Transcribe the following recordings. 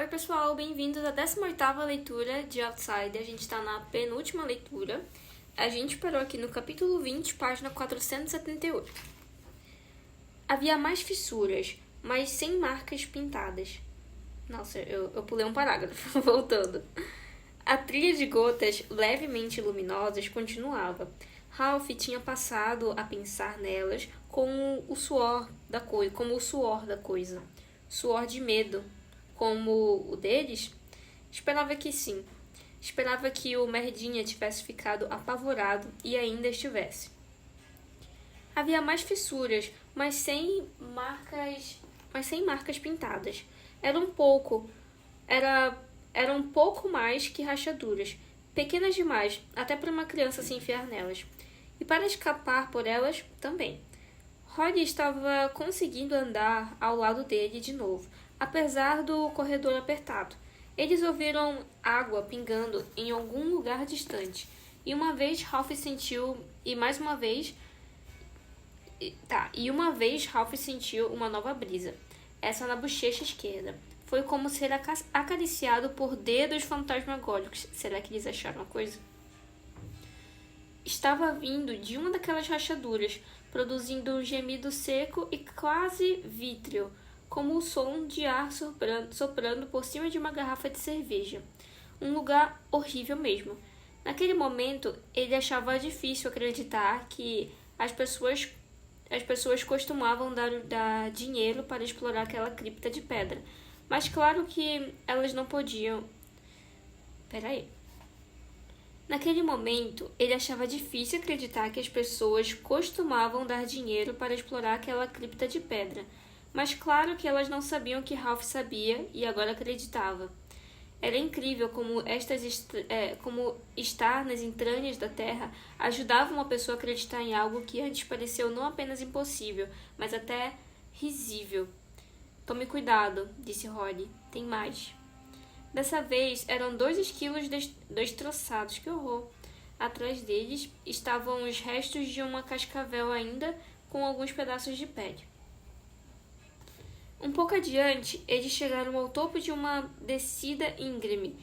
pessoal, bem-vindos à 18ª leitura de Outsider. A gente está na penúltima leitura. A gente parou aqui no capítulo 20, página 478. Havia mais fissuras, mas sem marcas pintadas. Nossa, eu pulei um parágrafo, voltando. A trilha de gotas levemente luminosas continuava. Ralph tinha passado a pensar nelas como o suor da coisa. Suor de medo. Como o deles? Esperava que sim. Esperava que o Merdinha tivesse ficado apavorado e ainda estivesse. Havia mais fissuras, mas sem marcas pintadas. Era um pouco mais que rachaduras, pequenas demais, até para uma criança se enfiar nelas. E para escapar por elas também. Roddy estava conseguindo andar ao lado dele de novo, apesar do corredor apertado. Eles ouviram água pingando em algum lugar distante. E uma vez Ralph sentiu uma nova brisa. Essa na bochecha esquerda. Foi como ser acariciado por dedos fantasmagóricos. Será que eles acharam a coisa? Estava vindo de uma daquelas rachaduras, produzindo um gemido seco e quase vítreo, como o som de ar soprando por cima de uma garrafa de cerveja. Um lugar horrível mesmo. Naquele momento, ele achava difícil acreditar que as pessoas costumavam dar dinheiro para explorar aquela cripta de pedra. Mas claro que elas não podiam... Naquele momento, ele achava difícil acreditar que as pessoas costumavam dar dinheiro para explorar aquela cripta de pedra. Mas claro que elas não sabiam que Ralph sabia e agora acreditava. Era incrível como estar nas entranhas da Terra ajudava uma pessoa a acreditar em algo que antes pareceu não apenas impossível, mas até risível. Tome cuidado, disse Roddy. Tem mais. Dessa vez eram 2 esquilos destroçados. Que horror! Atrás deles estavam os restos de uma cascavel ainda com alguns pedaços de pele. Um pouco adiante, eles chegaram ao topo de uma descida íngreme,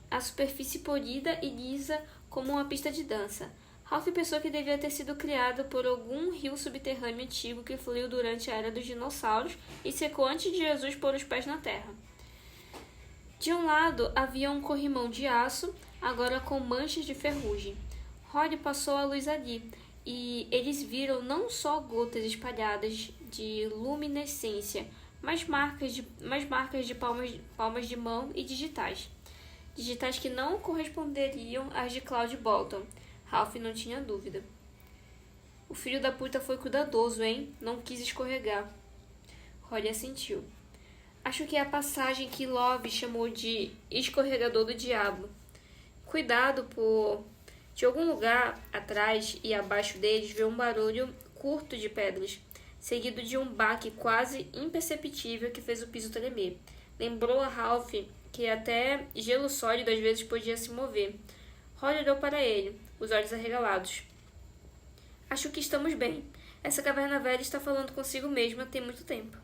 a superfície polida e lisa como uma pista de dança. Ralph pensou que devia ter sido criado por algum rio subterrâneo antigo que fluiu durante a era dos dinossauros e secou antes de Jesus pôr os pés na terra. De um lado havia um corrimão de aço, agora com manchas de ferrugem. Roddy passou a luz ali, e eles viram não só gotas espalhadas de luminescência, mas marcas de palmas de mão e digitais. Digitais que não corresponderiam às de Cloud Bolton. Ralph não tinha dúvida. O filho da puta foi cuidadoso, hein? Não quis escorregar. Roddy assentiu. Acho que é a passagem que Love chamou de escorregador do diabo. Cuidado, por... De algum lugar atrás e abaixo deles veio um barulho curto de pedras, seguido de um baque quase imperceptível que fez o piso tremer. Lembrou a Ralph que até gelo sólido às vezes podia se mover. Roddy olhou para ele, os olhos arregalados. Acho que estamos bem. Essa caverna velha está falando consigo mesma tem muito tempo.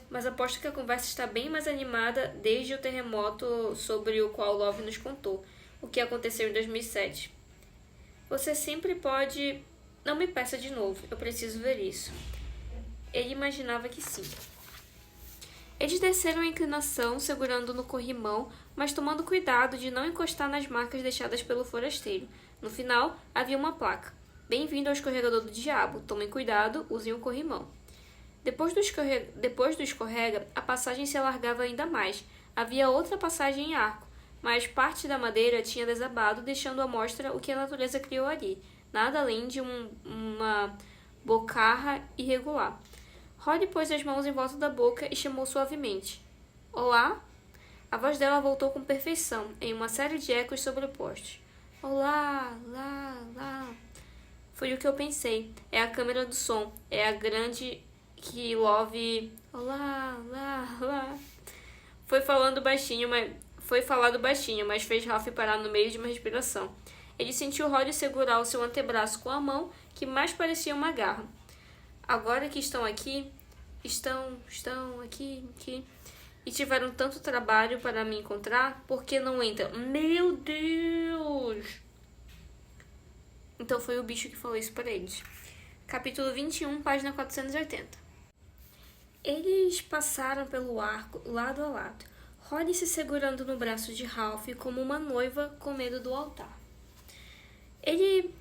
Mas aposto que a conversa está bem mais animada desde o terremoto sobre o qual Love nos contou, o que aconteceu em 2007. Você sempre pode... Não me peça de novo, eu preciso ver isso. Ele imaginava que sim. Eles desceram a inclinação, segurando no corrimão, mas tomando cuidado de não encostar nas marcas deixadas pelo forasteiro. No final, havia uma placa. Bem-vindo ao escorregador do diabo. Tomem cuidado, usem o corrimão. Depois do escorrega, a passagem se alargava ainda mais. Havia outra passagem em arco, mas parte da madeira tinha desabado, deixando à mostra o que a natureza criou ali, nada além de uma bocarra irregular. Roddy pôs as mãos em volta da boca e chamou suavemente. Olá? A voz dela voltou com perfeição, em uma série de ecos sobrepostos. Olá, lá, lá. Foi o que eu pensei. É a câmera do som. É a grande... que Love... Olá, lá, lá... Foi falado baixinho, mas fez Ralph parar no meio de uma respiração. Ele sentiu Roddy segurar o seu antebraço com a mão, que mais parecia uma garra. Agora que estão aqui... Estão aqui... e tiveram tanto trabalho para me encontrar, por que não entram? Meu Deus! Então foi o bicho que falou isso para eles. Capítulo 21, página 480. Eles passaram pelo arco lado a lado, Holly se segurando no braço de Ralph como uma noiva com medo do altar.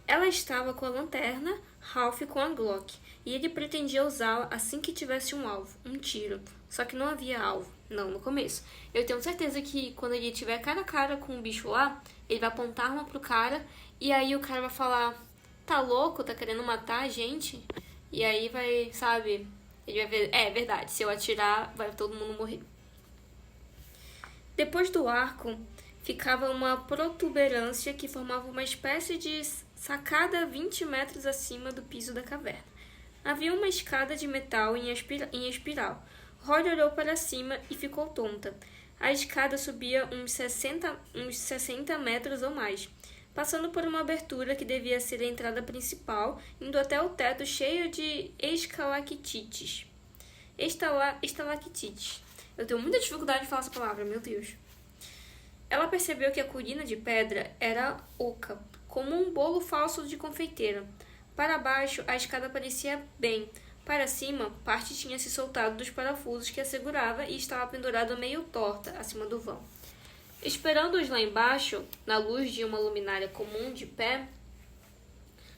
Ela estava com a lanterna, Ralph com a Glock, e ele pretendia usá-la assim que tivesse um alvo, um tiro. Só que não havia alvo, não no começo. Eu tenho certeza que quando ele tiver cara a cara com o bicho lá, ele vai apontar uma pro cara, e aí o cara vai falar, tá louco, tá querendo matar a gente? E aí vai, sabe, ele vai ver, é verdade, se eu atirar, vai todo mundo morrer. Depois do arco, ficava uma protuberância que formava uma espécie de sacada 20 metros acima do piso da caverna. Havia uma escada de metal em espiral. Holly olhou para cima e ficou tonta. A escada subia uns 60 metros ou mais, passando por uma abertura que devia ser a entrada principal, indo até o teto cheio de estalactites. Estalactites. Eu tenho muita dificuldade de falar essa palavra, meu Deus. Ela percebeu que a colina de pedra era oca, como um bolo falso de confeiteira. Para baixo, a escada parecia bem. Para cima, parte tinha se soltado dos parafusos que a segurava e estava pendurada meio torta, acima do vão. Esperando-os lá embaixo, na luz de uma luminária comum de pé,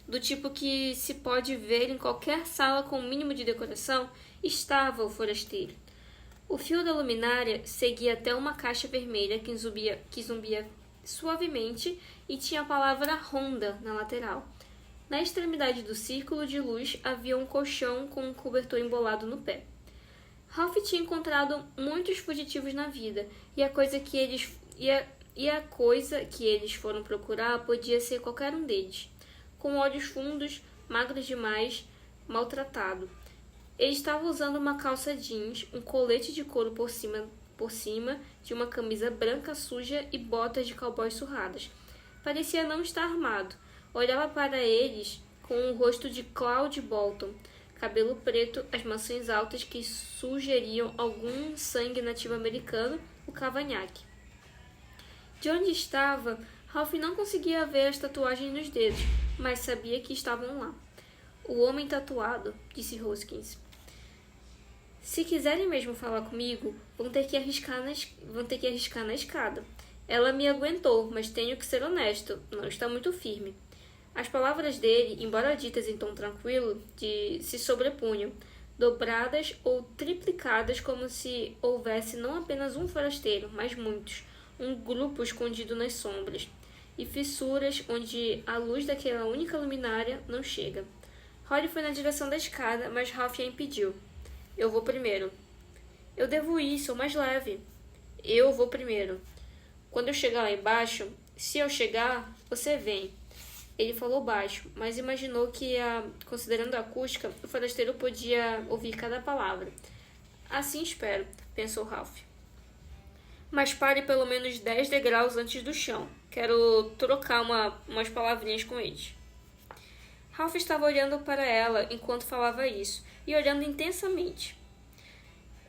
do tipo que se pode ver em qualquer sala com o mínimo de decoração, estava o forasteiro. O fio da luminária seguia até uma caixa vermelha que zumbia suavemente e tinha a palavra Honda na lateral. Na extremidade do círculo de luz havia um colchão com um cobertor embolado no pé. Ralph tinha encontrado muitos fugitivos na vida, e a coisa que eles foram procurar podia ser qualquer um deles. Com olhos fundos, magro demais, maltratado. Ele estava usando uma calça jeans, um colete de couro por cima de uma camisa branca suja e botas de cowboy surradas. Parecia não estar armado. Olhava para eles com o rosto de Cloud Bolton, cabelo preto, as maçãs altas que sugeriam algum sangue nativo americano, o cavanhaque. De onde estava, Ralph não conseguia ver as tatuagens nos dedos, mas sabia que estavam lá. O homem tatuado, disse Hoskins. Se quiserem mesmo falar comigo, vão ter que arriscar na escada. Ela me aguentou, mas tenho que ser honesto, não está muito firme. As palavras dele, embora ditas em tom tranquilo, se sobrepunham, dobradas ou triplicadas como se houvesse não apenas um forasteiro, mas muitos, um grupo escondido nas sombras, e fissuras onde a luz daquela única luminária não chega. Holly foi na direção da escada, mas Ralph a impediu. Eu vou primeiro. Eu devo ir, sou mais leve. Eu vou primeiro. Quando eu chegar lá embaixo, se eu chegar, você vem. Ele falou baixo, mas imaginou que, considerando a acústica, o forasteiro podia ouvir cada palavra. Assim espero, pensou Ralph. Mas pare pelo menos 10 degraus antes do chão. Quero trocar umas palavrinhas com eles. Ralph estava olhando para ela enquanto falava isso, e olhando intensamente.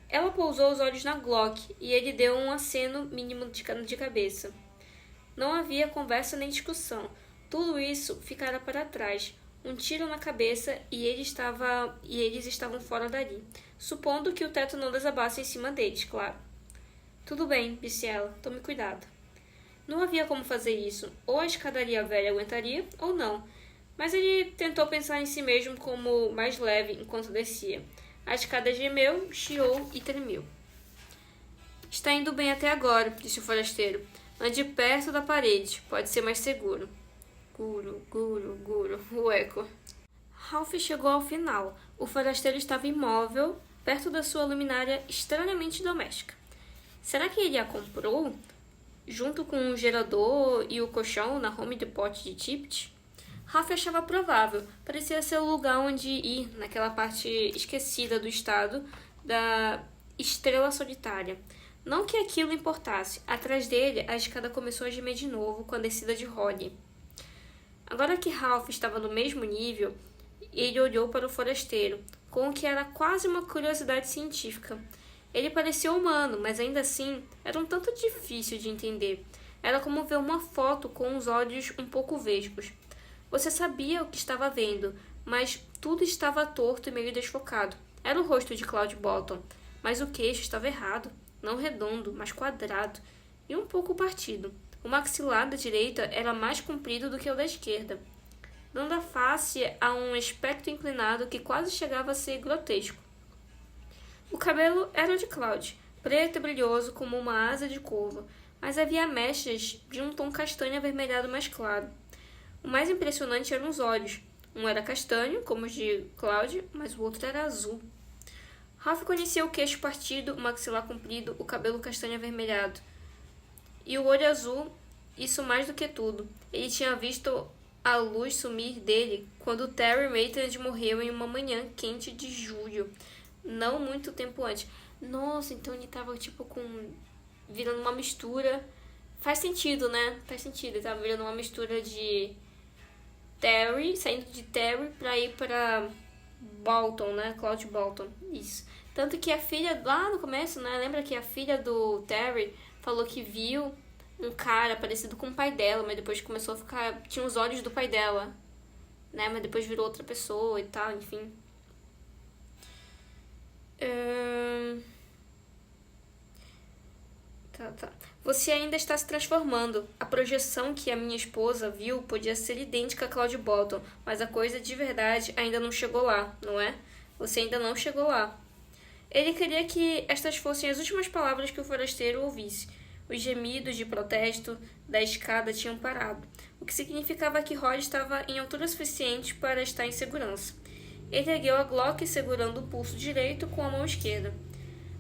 Ela pousou os olhos na Glock, e ele deu um aceno mínimo de cabeça. Não havia conversa nem discussão. Tudo isso ficara para trás. Um tiro na cabeça e eles estavam fora dali, supondo que o teto não desabasse em cima deles, claro. Tudo bem, disse ela. Tome cuidado. Não havia como fazer isso. Ou a escadaria velha aguentaria, ou não. Mas ele tentou pensar em si mesmo como mais leve enquanto descia. A escada gemeu, chiou e tremeu. Está indo bem até agora, disse o forasteiro. Ande perto da parede, pode ser mais seguro. Guru, guru, guru, o eco. Ralph chegou ao final. O forasteiro estava imóvel, perto da sua luminária estranhamente doméstica. Será que ele a comprou? Junto com o gerador e o colchão na Home Depot de Tippett? Ralph achava provável. Parecia ser o lugar onde ir, naquela parte esquecida do estado da estrela solitária. Não que aquilo importasse. Atrás dele, a escada começou a gemer de novo com a descida de Holly. Agora que Ralph estava no mesmo nível, ele olhou para o forasteiro, com o que era quase uma curiosidade científica. Ele parecia humano, mas ainda assim era um tanto difícil de entender. Era como ver uma foto com os olhos um pouco vesgos. Você sabia o que estava vendo, mas tudo estava torto e meio desfocado. Era o rosto de Cloud Bottom, mas o queixo estava errado, não redondo, mas quadrado, e um pouco partido. O maxilar da direita era mais comprido do que o da esquerda, dando a face a um aspecto inclinado que quase chegava a ser grotesco. O cabelo era o de Cloud, preto e brilhoso como uma asa de corvo, mas havia mechas de um tom castanho avermelhado mais claro. O mais impressionante eram os olhos. Um era castanho, como os de Cloud, mas o outro era azul. Ralph conhecia o queixo partido, o maxilar comprido, o cabelo castanho avermelhado. E o olho azul, isso mais do que tudo. Ele tinha visto a luz sumir dele quando Terry Maitland morreu em uma manhã quente de julho, não muito tempo antes. Nossa, então ele tava virando uma mistura. Faz sentido, né? Faz sentido. Ele tava virando uma mistura de Terry, saindo de Terry pra ir pra Bolton, né? Cloud Bolton. Isso. Tanto que a filha, lá no começo, né? Lembra que a filha do Terry falou que viu um cara parecido com o pai dela, mas depois começou a ficar... Tinha os olhos do pai dela, né? Mas depois virou outra pessoa e tal, enfim. Tá. Você ainda está se transformando. A projeção que a minha esposa viu podia ser idêntica a Cloud Bottom, mas a coisa de verdade ainda não chegou lá, não é? Você ainda não chegou lá. Ele queria que estas fossem as últimas palavras que o forasteiro ouvisse. Os gemidos de protesto da escada tinham parado, o que significava que Rod estava em altura suficiente para estar em segurança. Ele ergueu a Glock segurando o pulso direito com a mão esquerda.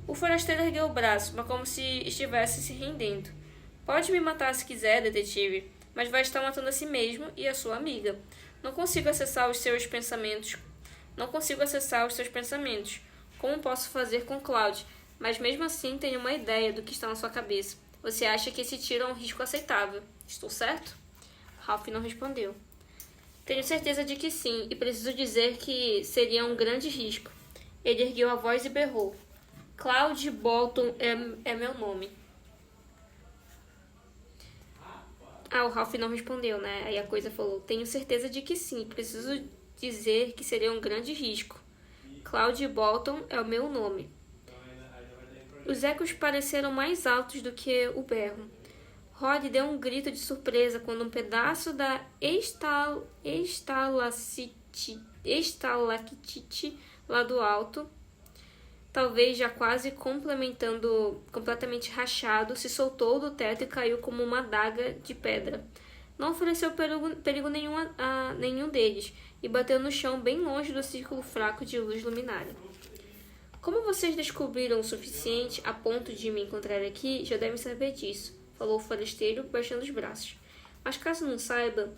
O forasteiro ergueu o braço, mas como se estivesse se rendendo. Pode me matar se quiser, detetive, mas vai estar matando a si mesmo e a sua amiga. Não consigo acessar os seus pensamentos. Como posso fazer com Cloud? Mas mesmo assim tenho uma ideia do que está na sua cabeça. Você acha que esse tiro é um risco aceitável. Estou certo? Ralph não respondeu. Tenho certeza de que sim, e preciso dizer que seria um grande risco. Ele ergueu a voz e berrou. Cloud Bolton é meu nome. O Ralph não respondeu, né? Aí a coisa falou, tenho certeza de que sim, preciso dizer que seria um grande risco. Cloud Bolton é o meu nome. Os ecos pareceram mais altos do que o berro. Rod deu um grito de surpresa quando um pedaço da estalactite lá do alto, talvez já quase completamente rachado, se soltou do teto e caiu como uma adaga de pedra. Não ofereceu perigo nenhum a nenhum deles e bateu no chão bem longe do círculo fraco de luz luminária. Como vocês descobriram o suficiente a ponto de me encontrar aqui, já devem saber disso, falou o forasteiro, baixando os braços. Mas caso não saiba,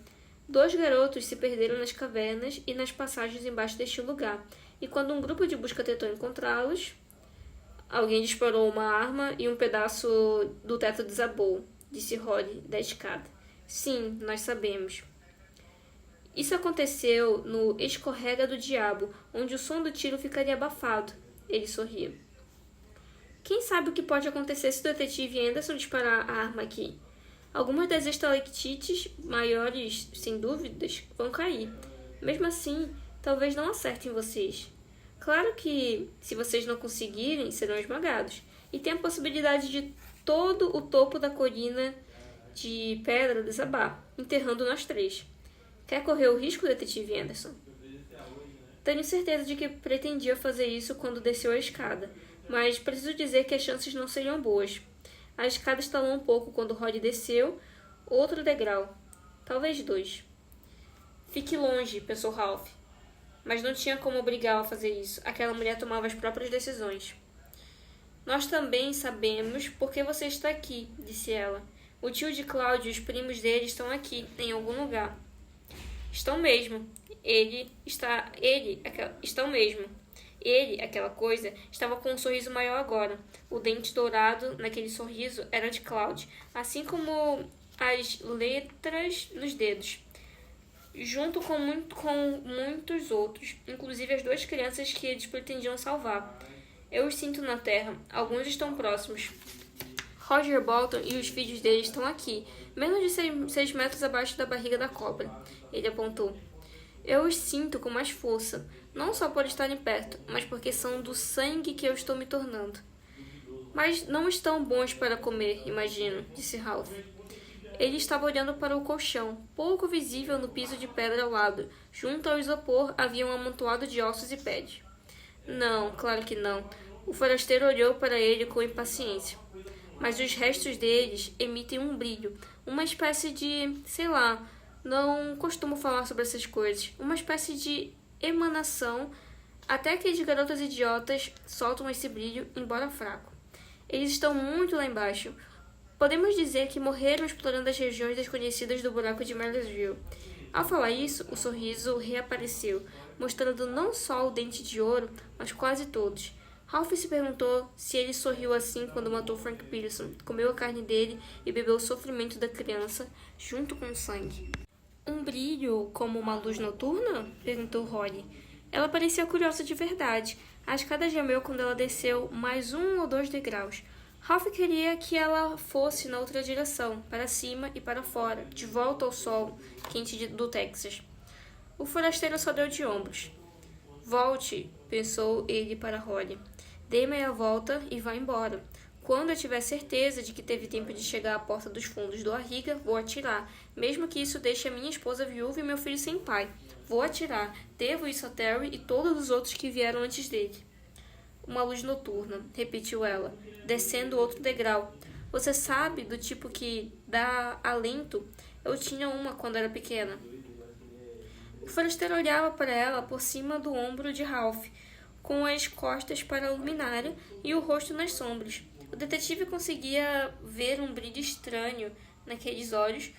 2 garotos se perderam nas cavernas e nas passagens embaixo deste lugar, e quando um grupo de busca tentou encontrá-los, alguém disparou uma arma e um pedaço do teto desabou, disse Rod da escada. Sim, nós sabemos. Isso aconteceu no Escorrega do Diabo, onde o som do tiro ficaria abafado. Ele sorriu. Quem sabe o que pode acontecer se o detetive Anderson disparar a arma aqui? Algumas das estalactites maiores, sem dúvidas, vão cair. Mesmo assim, talvez não acertem vocês. Claro que, se vocês não conseguirem, serão esmagados. E tem a possibilidade de todo o topo da colina de pedra desabar, enterrando nós 3. Quer correr o risco, detetive Anderson? Tenho certeza de que pretendia fazer isso quando desceu a escada, mas preciso dizer que as chances não seriam boas. A escada estalou um pouco quando Rod desceu, outro degrau, talvez 2. Fique longe, pensou Ralph. Mas não tinha como obrigá-la a fazer isso. Aquela mulher tomava as próprias decisões. Nós também sabemos por que você está aqui, disse ela. O tio de Cláudio e os primos dele estão aqui, em algum lugar. Estão mesmo. Estão mesmo. Ele, aquela coisa, estava com um sorriso maior agora. O dente dourado naquele sorriso era de Cloud, assim como as letras nos dedos, junto com muitos outros, inclusive as 2 crianças que eles pretendiam salvar. Eu os sinto na terra. Alguns estão próximos. Roger Bolton e os filhos dele estão aqui, menos de 6 metros abaixo da barriga da cobra. Ele apontou. Eu os sinto com mais força, não só por estarem perto, mas porque são do sangue que eu estou me tornando. Mas não estão bons para comer, imagino, disse Ralph. Ele estava olhando para o colchão, pouco visível no piso de pedra ao lado. Junto ao isopor havia um amontoado de ossos e pés. Não, claro que não. O forasteiro olhou para ele com impaciência. Mas os restos deles emitem um brilho, uma espécie de, sei lá, não costumo falar sobre essas coisas, uma espécie de emanação, até que as garotas idiotas soltam esse brilho, embora fraco. Eles estão muito lá embaixo. Podemos dizer que morreram explorando as regiões desconhecidas do buraco de Millersville. Ao falar isso, o sorriso reapareceu, mostrando não só o dente de ouro, mas quase todos. Ralph se perguntou se ele sorriu assim quando matou Frank Pearson, comeu a carne dele e bebeu o sofrimento da criança junto com o sangue. Um brilho como uma luz noturna? Perguntou Holly. Ela parecia curiosa de verdade. A escada gemeu quando ela desceu mais 1 ou 2 degraus. Ralph queria que ela fosse na outra direção, para cima e para fora, de volta ao sol quente do Texas. O forasteiro só deu de ombros. Volte, pensou ele para Holly. Dê meia volta e vá embora. Quando eu tiver certeza de que teve tempo de chegar à porta dos fundos do Arriga, vou atirar, mesmo que isso deixe a minha esposa viúva e meu filho sem pai. Vou atirar. Devo isso a Terry e todos os outros que vieram antes dele. Uma luz noturna, repetiu ela, descendo outro degrau. Você sabe, do tipo que dá alento? Eu tinha uma quando era pequena. O forasteiro olhava para ela por cima do ombro de Ralph, com as costas para a luminária e o rosto nas sombras. O detetive conseguia ver um brilho estranho naqueles olhos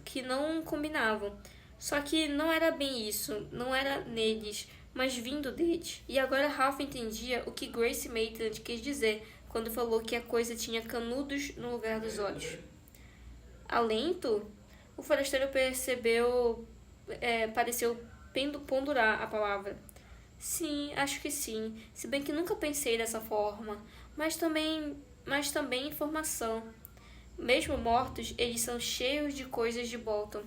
que não combinavam. Só que não era bem isso, não era neles, mas vindo deles. E agora Ralph entendia o que Grace Maitland quis dizer quando falou que a coisa tinha canudos no lugar dos olhos. Alento? O forasteiro pareceu ponderar a palavra. Sim, acho que sim, se bem que nunca pensei dessa forma, mas também informação. Mesmo mortos, eles são cheios de coisas de Bolton.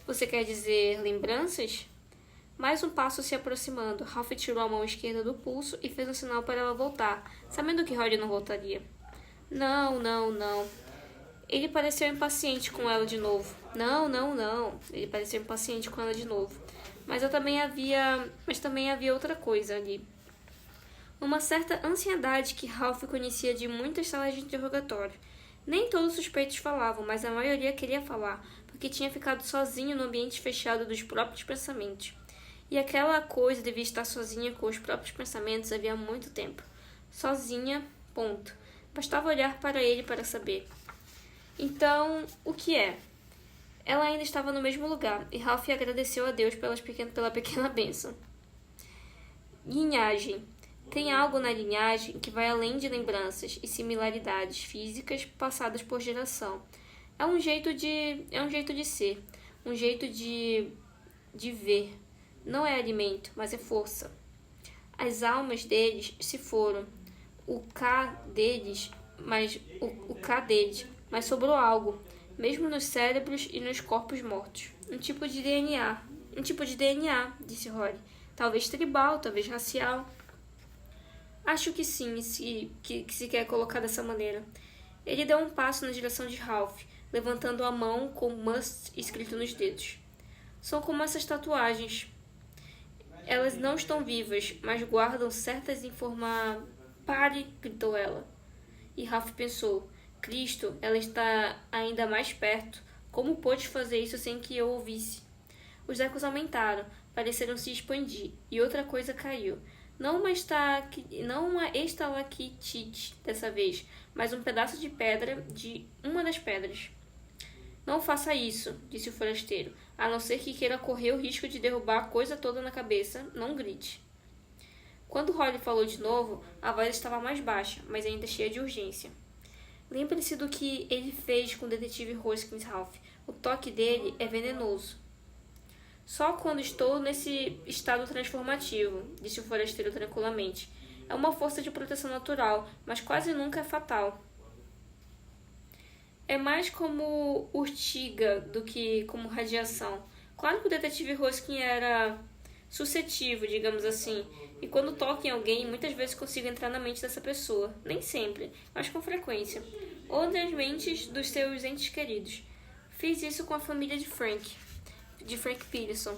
Você quer dizer lembranças? Mais um passo se aproximando. Ralph tirou a mão esquerda do pulso e fez um sinal para ela voltar, sabendo que Holly não voltaria. Não. Ele pareceu impaciente com ela de novo. Não. Ele pareceu impaciente com ela de novo. Mas também havia outra coisa ali. Uma certa ansiedade que Ralph conhecia de muitas salas de interrogatório. Nem todos os suspeitos falavam, mas a maioria queria falar, porque tinha ficado sozinho no ambiente fechado dos próprios pensamentos. E aquela coisa devia estar sozinha com os próprios pensamentos havia muito tempo. Sozinha, ponto. Bastava olhar para ele para saber. Então, o que é? Ela ainda estava no mesmo lugar, e Ralph agradeceu a Deus pela pequena bênção. Linhagem. Tem algo na linhagem que vai além de lembranças e similaridades físicas passadas por geração. É um jeito de ser, um jeito de ver. Não é alimento, mas é força. As almas deles se foram, o K deles, mas sobrou algo, mesmo nos cérebros e nos corpos mortos. Um tipo de DNA, disse Rory. Talvez tribal, talvez racial. Acho que sim, que se quer colocar dessa maneira. Ele deu um passo na direção de Ralph, levantando a mão com Must escrito nos dedos. São como essas tatuagens. Elas não estão vivas, mas guardam certas informações. Pare, gritou ela. E Ralph pensou, Cristo, ela está ainda mais perto. Como pôde fazer isso sem que eu ouvisse? Os ecos aumentaram, pareceram se expandir, e outra coisa caiu. Não uma estalactite dessa vez, mas um pedaço de pedra de uma das pedras. Não faça isso, disse o forasteiro, a não ser que queira correr o risco de derrubar a coisa toda na cabeça, não grite. Quando Holly falou de novo, a voz estava mais baixa, mas ainda cheia de urgência. Lembre-se do que ele fez com o detetive Hoskins, Ralph. O toque dele é venenoso. Só quando estou nesse estado transformativo, disse o forasteiro tranquilamente. É uma força de proteção natural, mas quase nunca é fatal. É mais como urtiga do que como radiação. Claro que o detetive Hoskin era suscetível, digamos assim, e quando toca em alguém, muitas vezes consigo entrar na mente dessa pessoa. Nem sempre, mas com frequência. Ou nas mentes dos seus entes queridos. Fiz isso com a família de Frank Peterson.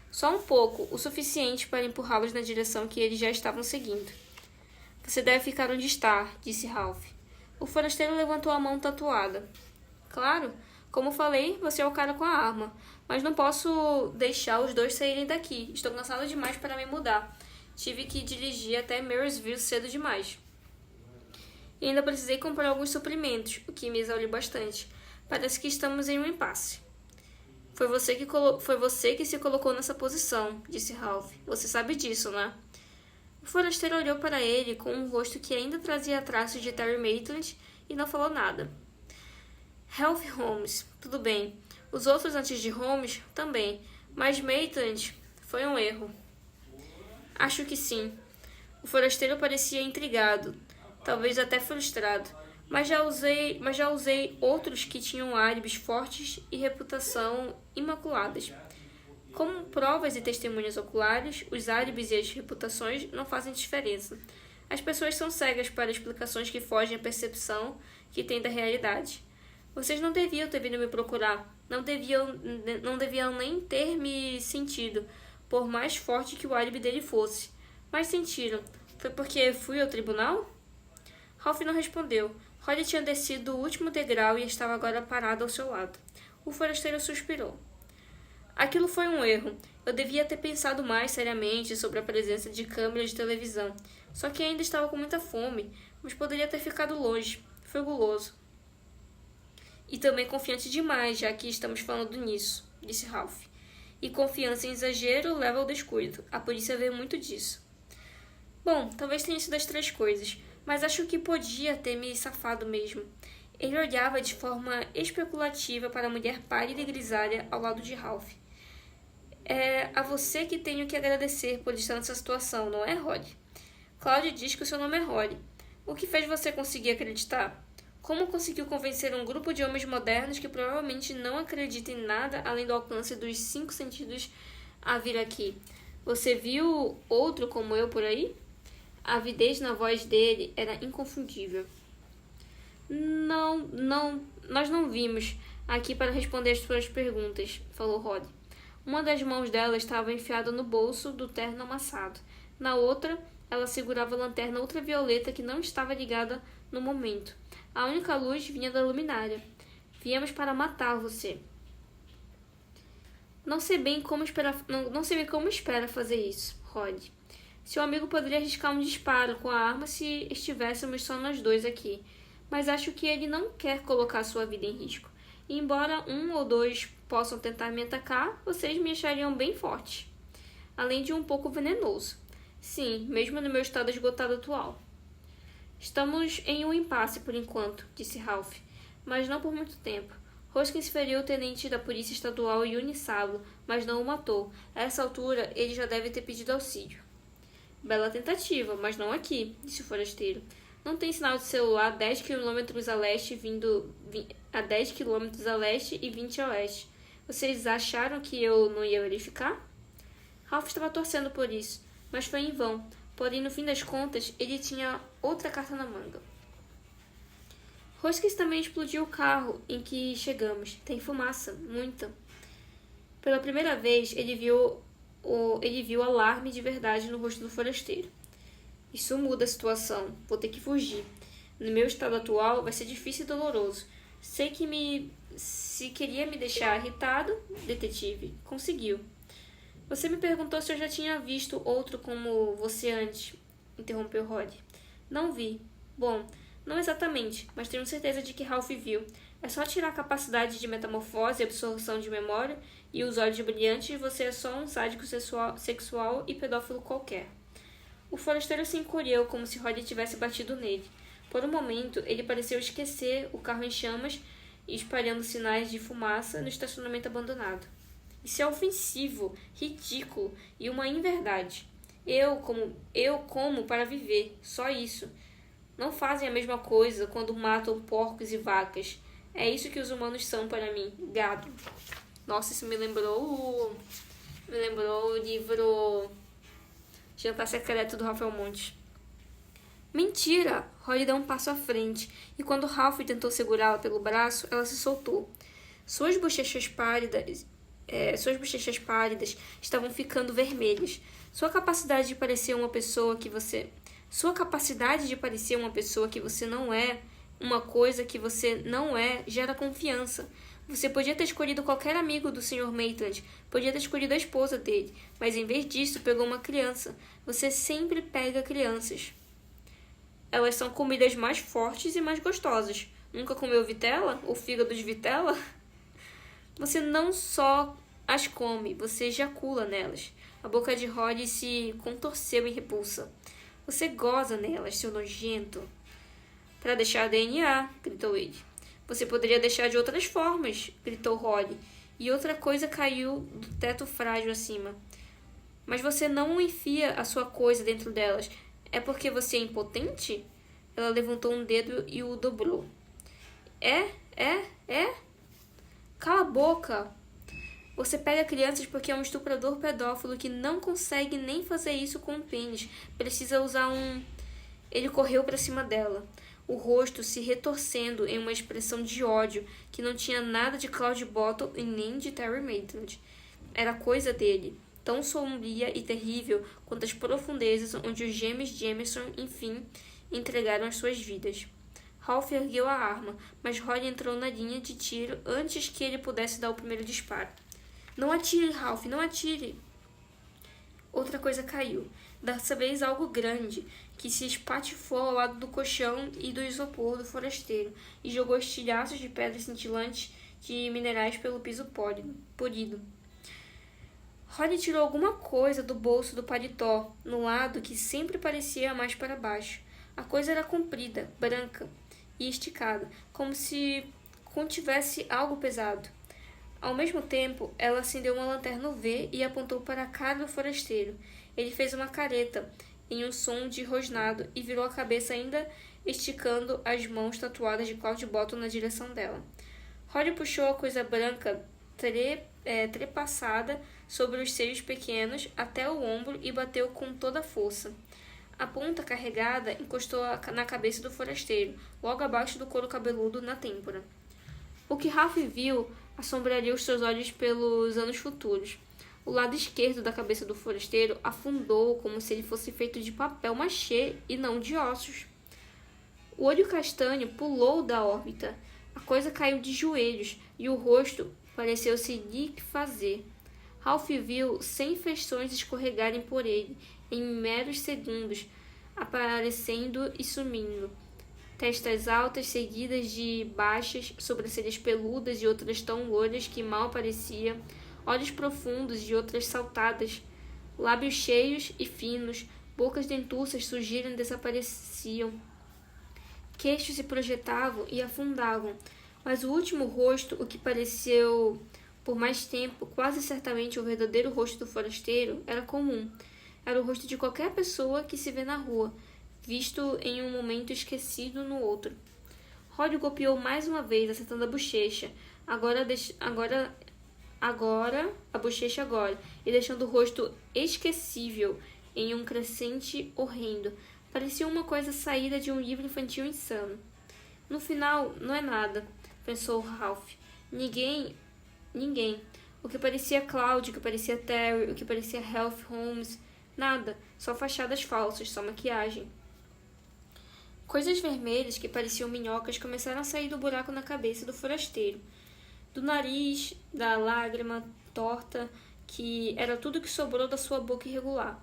Só um pouco, o suficiente para empurrá-los na direção que eles já estavam seguindo. Você deve ficar onde está, disse Ralph. O forasteiro levantou a mão tatuada. Claro, como falei, você é o cara com a arma, mas não posso deixar os dois saírem daqui. Estou cansado demais para me mudar. Tive que dirigir até Marysville cedo demais. E ainda precisei comprar alguns suprimentos, o que me exauriu bastante. Parece que estamos em um impasse. Foi você que se colocou nessa posição, disse Ralph. Você sabe disso, né? O forasteiro olhou para ele com um rosto que ainda trazia traços de Terry Maitland e não falou nada. Ralph Holmes, tudo bem. Os outros antes de Holmes, também. Mas Maitland foi um erro. Acho que sim. O forasteiro parecia intrigado, talvez até frustrado. Mas já usei outros que tinham álibis fortes e reputação imaculadas. Como provas e testemunhas oculares, os álibis e as reputações não fazem diferença. As pessoas são cegas para explicações que fogem à percepção que têm da realidade. Vocês não deviam ter vindo me procurar. Não deviam nem ter me sentido, por mais forte que o álibi dele fosse. Mas sentiram. Foi porque fui ao tribunal? Ralph não respondeu. Roddy tinha descido o último degrau e estava agora parado ao seu lado. O forasteiro suspirou. Aquilo foi um erro. Eu devia ter pensado mais seriamente sobre a presença de câmeras de televisão. Só que ainda estava com muita fome, mas poderia ter ficado longe. Foi guloso. E também confiante demais, já que estamos falando nisso, disse Ralph. E confiança em exagero leva ao descuido. A polícia vê muito disso. Bom, talvez tenha sido as três coisas, mas acho que podia ter me safado mesmo. Ele olhava de forma especulativa para a mulher pálida e grisalha ao lado de Ralph. É a você que tenho que agradecer por estar nessa situação, não é, Roddy? Claudia diz que o seu nome é Roddy. O que fez você conseguir acreditar? Como conseguiu convencer um grupo de homens modernos que provavelmente não acreditam em nada além do alcance dos 5 sentidos a vir aqui? Você viu outro como eu por aí? A avidez na voz dele era inconfundível. Não, nós não vimos aqui para responder as suas perguntas, falou Roddy. Uma das mãos dela estava enfiada no bolso do terno amassado. Na outra, ela segurava a lanterna ultravioleta que não estava ligada no momento. A única luz vinha da luminária. Viemos para matar você. Não sei bem como espera fazer isso, Roddy. Seu amigo poderia arriscar um disparo com a arma se estivéssemos só nós dois aqui. Mas acho que ele não quer colocar sua vida em risco. E embora um ou dois possam tentar me atacar, vocês me achariam bem forte. Além de um pouco venenoso. Sim, mesmo no meu estado esgotado atual. Estamos em um impasse por enquanto, disse Ralph. Mas não por muito tempo. Hoskins feriu o tenente da polícia estadual Yuni Sablo, mas não o matou. A essa altura, ele já deve ter pedido auxílio. Bela tentativa, mas não aqui, disse o forasteiro. Não tem sinal de celular a 10 km a leste a 10 km a leste e 20 a oeste. Vocês acharam que eu não ia verificar? Ralph estava torcendo por isso, mas foi em vão. Porém, no fim das contas, ele tinha outra carta na manga. Hoskins também explodiu o carro em que chegamos. Tem fumaça, muita. Pela primeira vez, ele viu alarme de verdade no rosto do forasteiro. Isso muda a situação. Vou ter que fugir. No meu estado atual, vai ser difícil e doloroso. Sei que se queria me deixar irritado, detetive, conseguiu. Você me perguntou se eu já tinha visto outro como você antes, interrompeu Roddy. Não vi. Bom, não exatamente, mas tenho certeza de que Ralph viu. É só tirar a capacidade de metamorfose e absorção de memória e os olhos brilhantes e você é só um sádico sexual e pedófilo qualquer. O forasteiro se encolheu como se Roddy tivesse batido nele. Por um momento, ele pareceu esquecer o carro em chamas e espalhando sinais de fumaça no estacionamento abandonado. Isso é ofensivo, ridículo e uma inverdade. Eu como para viver, só isso. Não fazem a mesma coisa quando matam porcos e vacas. É isso que os humanos são para mim, gado. Nossa, isso me lembrou o livro Jantar Secreto do Ralph Almonte. Mentira! Holly deu um passo à frente, e quando Ralph tentou segurá-la pelo braço, ela se soltou. Suas bochechas pálidas estavam ficando vermelhas. Sua capacidade de parecer uma pessoa que você não é, uma coisa que você não é, gera confiança. Você podia ter escolhido qualquer amigo do Sr. Maitland, podia ter escolhido a esposa dele, mas em vez disso pegou uma criança. Você sempre pega crianças. Elas são comidas mais fortes e mais gostosas. Nunca comeu vitela? Ou fígado de vitela? Você não só as come, você ejacula nelas. A boca de Holly se contorceu em repulsa. Você goza nelas, seu nojento. Para deixar DNA, gritou ele. Você poderia deixar de outras formas, gritou Holly. E outra coisa caiu do teto frágil acima. Mas você não enfia a sua coisa dentro delas. É porque você é impotente? Ela levantou um dedo e o dobrou. É? Cala a boca! Você pega crianças porque é um estuprador pedófilo que não consegue nem fazer isso com um pênis. Precisa usar um... Ele correu para cima dela, o rosto se retorcendo em uma expressão de ódio que não tinha nada de Cloud Bottle e nem de Terry Maitland. Era coisa dele, tão sombria e terrível quanto as profundezas onde os gêmeos Jameson, enfim, entregaram as suas vidas. Ralph ergueu a arma, mas Holly entrou na linha de tiro antes que ele pudesse dar o primeiro disparo. Não atire, Ralph, não atire! Outra coisa caiu, dessa vez algo grande, que se espatifou ao lado do colchão e do isopor do forasteiro e jogou estilhaços de pedras cintilantes de minerais pelo piso polido. Holly tirou alguma coisa do bolso do paletó, no lado que sempre parecia mais para baixo. A coisa era comprida, branca e esticada, como se contivesse algo pesado. Ao mesmo tempo, ela acendeu uma lanterna UV e apontou para a cara do forasteiro. Ele fez uma careta em um som de rosnado e virou a cabeça ainda esticando as mãos tatuadas de Cloud Bottle na direção dela. Holly puxou a coisa branca trepassada sobre os seios pequenos até o ombro e bateu com toda a força. A ponta carregada encostou na cabeça do forasteiro, logo abaixo do couro cabeludo na têmpora. O que Ralph viu assombraria os seus olhos pelos anos futuros. O lado esquerdo da cabeça do forasteiro afundou como se ele fosse feito de papel machê e não de ossos. O olho castanho pulou da órbita. A coisa caiu de joelhos e o rosto pareceu se liquefazer. Ralph viu 100 feições escorregarem por ele em meros segundos, aparecendo e sumindo. Testas altas seguidas de baixas, sobrancelhas peludas e outras tão loiras que mal apareciam, olhos profundos e outras saltadas, lábios cheios e finos, bocas dentuças surgiram e desapareciam. Queixos se projetavam e afundavam, mas o último rosto, o que pareceu por mais tempo quase certamente o verdadeiro rosto do forasteiro, era comum. Era o rosto de qualquer pessoa que se vê na rua, visto em um momento esquecido no outro. Holly golpeou mais uma vez, acertando a bochecha, e deixando o rosto esquecível em um crescente horrendo. Parecia uma coisa saída de um livro infantil insano. No final, não é nada, pensou Ralph. Ninguém. O que parecia Cloud, o que parecia Terry, o que parecia Ralph Holmes. Nada, só fachadas falsas, só maquiagem. Coisas vermelhas que pareciam minhocas começaram a sair do buraco na cabeça do forasteiro. Do nariz, da lágrima torta, que era tudo que sobrou da sua boca irregular.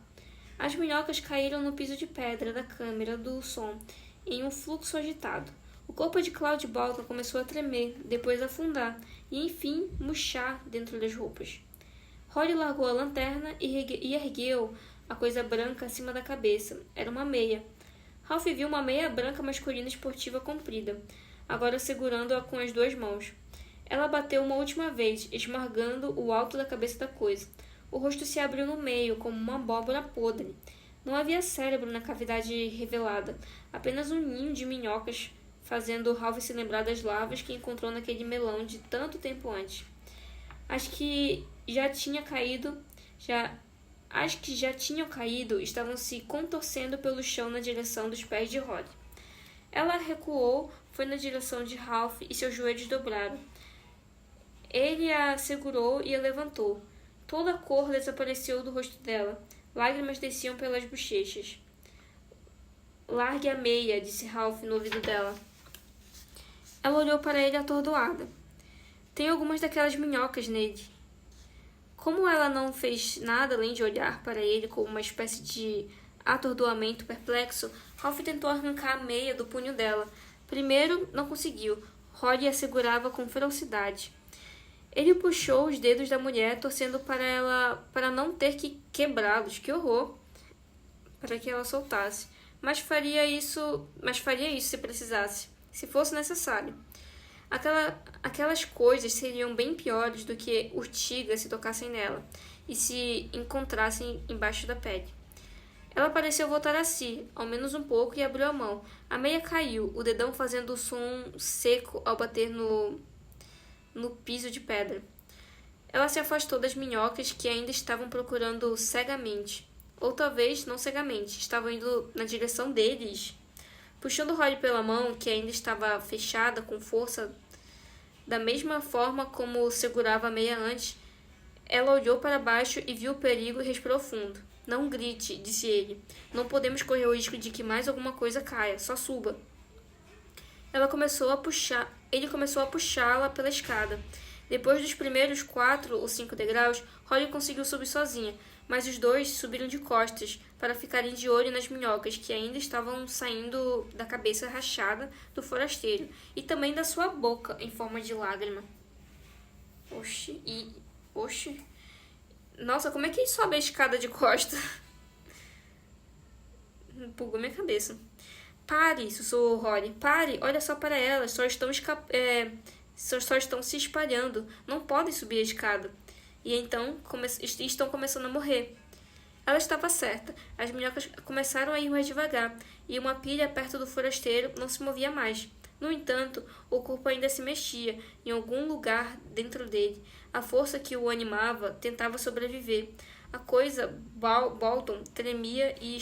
As minhocas caíram no piso de pedra da câmara do som, em um fluxo agitado. O corpo de Cloud Bottle começou a tremer, depois afundar, e enfim murchar dentro das roupas. Holly largou a lanterna e ergueu a coisa branca acima da cabeça. Era uma meia. Ralph viu uma meia branca masculina esportiva comprida, agora segurando-a com as duas mãos. Ela bateu uma última vez, esmagando o alto da cabeça da coisa. O rosto se abriu no meio, como uma abóbora podre. Não havia cérebro na cavidade revelada, apenas um ninho de minhocas, fazendo Ralph se lembrar das larvas que encontrou naquele melão de tanto tempo antes. As que já tinham caído estavam se contorcendo pelo chão na direção dos pés de Rod. Ela recuou, foi na direção de Ralph e seus joelhos dobraram. Ele a segurou e a levantou. Toda a cor desapareceu do rosto dela. Lágrimas desciam pelas bochechas. Largue a meia, disse Ralph no ouvido dela. Ela olhou para ele atordoada. Tem algumas daquelas minhocas nele. Como ela não fez nada além de olhar para ele com uma espécie de atordoamento perplexo, Ralph tentou arrancar a meia do punho dela. Primeiro, não conseguiu. Rod a segurava com ferocidade. Ele puxou os dedos da mulher, torcendo para não ter que quebrá-los. Que horror! Para que ela soltasse. Mas faria isso se precisasse, se fosse necessário. Aquelas coisas seriam bem piores do que urtigas se tocassem nela e se encontrassem embaixo da pele. Ela pareceu voltar a si, ao menos um pouco, e abriu a mão. A meia caiu, o dedão fazendo o som seco ao bater no piso de pedra. Ela se afastou das minhocas que ainda estavam procurando cegamente. Ou talvez não cegamente, estavam indo na direção deles. Puxando Rod pela mão, que ainda estava fechada com força, da mesma forma como segurava a meia antes, ela olhou para baixo e viu o perigo e respirou fundo. Não grite, disse ele. Não podemos correr o risco de que mais alguma coisa caia. Só suba. Ele começou a puxá-la pela escada. Depois dos primeiros 4 ou 5 degraus, Holly conseguiu subir sozinha, mas os dois subiram de costas para ficarem de olho nas minhocas que ainda estavam saindo da cabeça rachada do forasteiro e também da sua boca em forma de lágrima. Oxi. Nossa, como é que sobe a escada de costa? Pulgou minha cabeça. Pare, sussurrou Rory. Pare, olha só para elas. Só estão se espalhando. Não podem subir a escada. E então estão começando a morrer. Ela estava certa. As minhocas começaram a ir mais devagar, e uma pilha perto do forasteiro não se movia mais. No entanto, o corpo ainda se mexia, em algum lugar dentro dele. A força que o animava tentava sobreviver. A coisa, Bolton, tremia e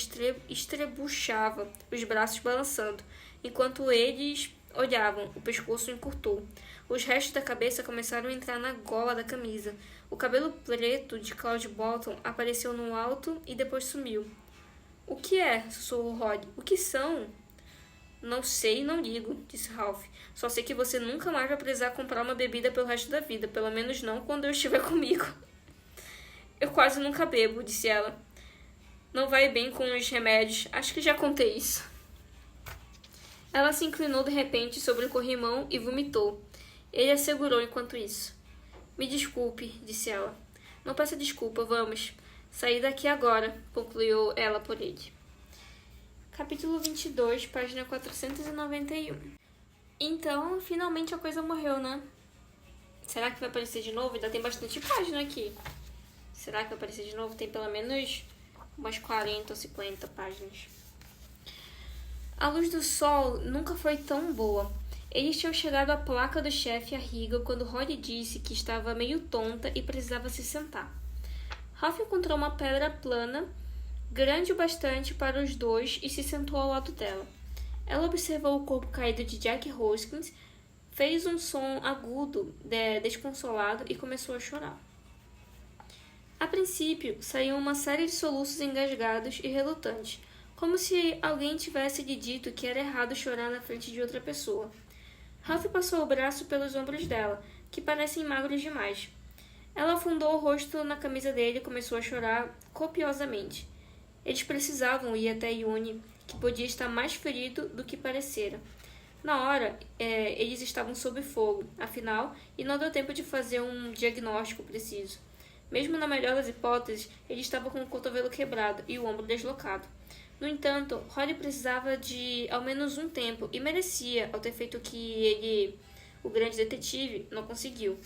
estrebuchava, os braços balançando. Enquanto eles olhavam, o pescoço encurtou. Os restos da cabeça começaram a entrar na gola da camisa. O cabelo preto de Claude Bolton apareceu no alto e depois sumiu. — O que é? Sussurrou Rod. — O que são? — Não sei e não ligo, disse Ralph. Só sei que você nunca mais vai precisar comprar uma bebida pelo resto da vida, pelo menos não quando eu estiver comigo. — Eu quase nunca bebo, disse ela. Não vai bem com os remédios. Acho que já contei isso. Ela se inclinou de repente sobre o corrimão e vomitou. Ele a segurou enquanto isso. — Me desculpe, disse ela. — Não peça desculpa, vamos. Sair daqui agora, concluiu ela por ele. Capítulo 22, página 491. Então, finalmente a coisa morreu, né? Será que vai aparecer de novo? Ainda tem bastante página aqui. Será que vai aparecer de novo? Tem pelo menos umas 40 ou 50 páginas. A luz do sol nunca foi tão boa. Eles tinham chegado à placa do chefe Arriga quando Holly disse que estava meio tonta e precisava se sentar. Ralph encontrou uma pedra plana, grande o bastante para os dois, e se sentou ao lado dela. Ela observou o corpo caído de Jack Hoskins, fez um som agudo, desconsolado, e começou a chorar. A princípio, saiu uma série de soluços engasgados e relutantes, como se alguém tivesse lhe dito que era errado chorar na frente de outra pessoa. Ralph passou o braço pelos ombros dela, que parecem magros demais. Ela afundou o rosto na camisa dele e começou a chorar copiosamente. Eles precisavam ir até Yune, que podia estar mais ferido do que parecera. Na hora, eles estavam sob fogo, afinal, e não deu tempo de fazer um diagnóstico preciso. Mesmo na melhor das hipóteses, ele estava com o cotovelo quebrado e o ombro deslocado. No entanto, Holly precisava de ao menos um tempo e merecia, ao ter feito o que ele, o grande detetive, não conseguiu.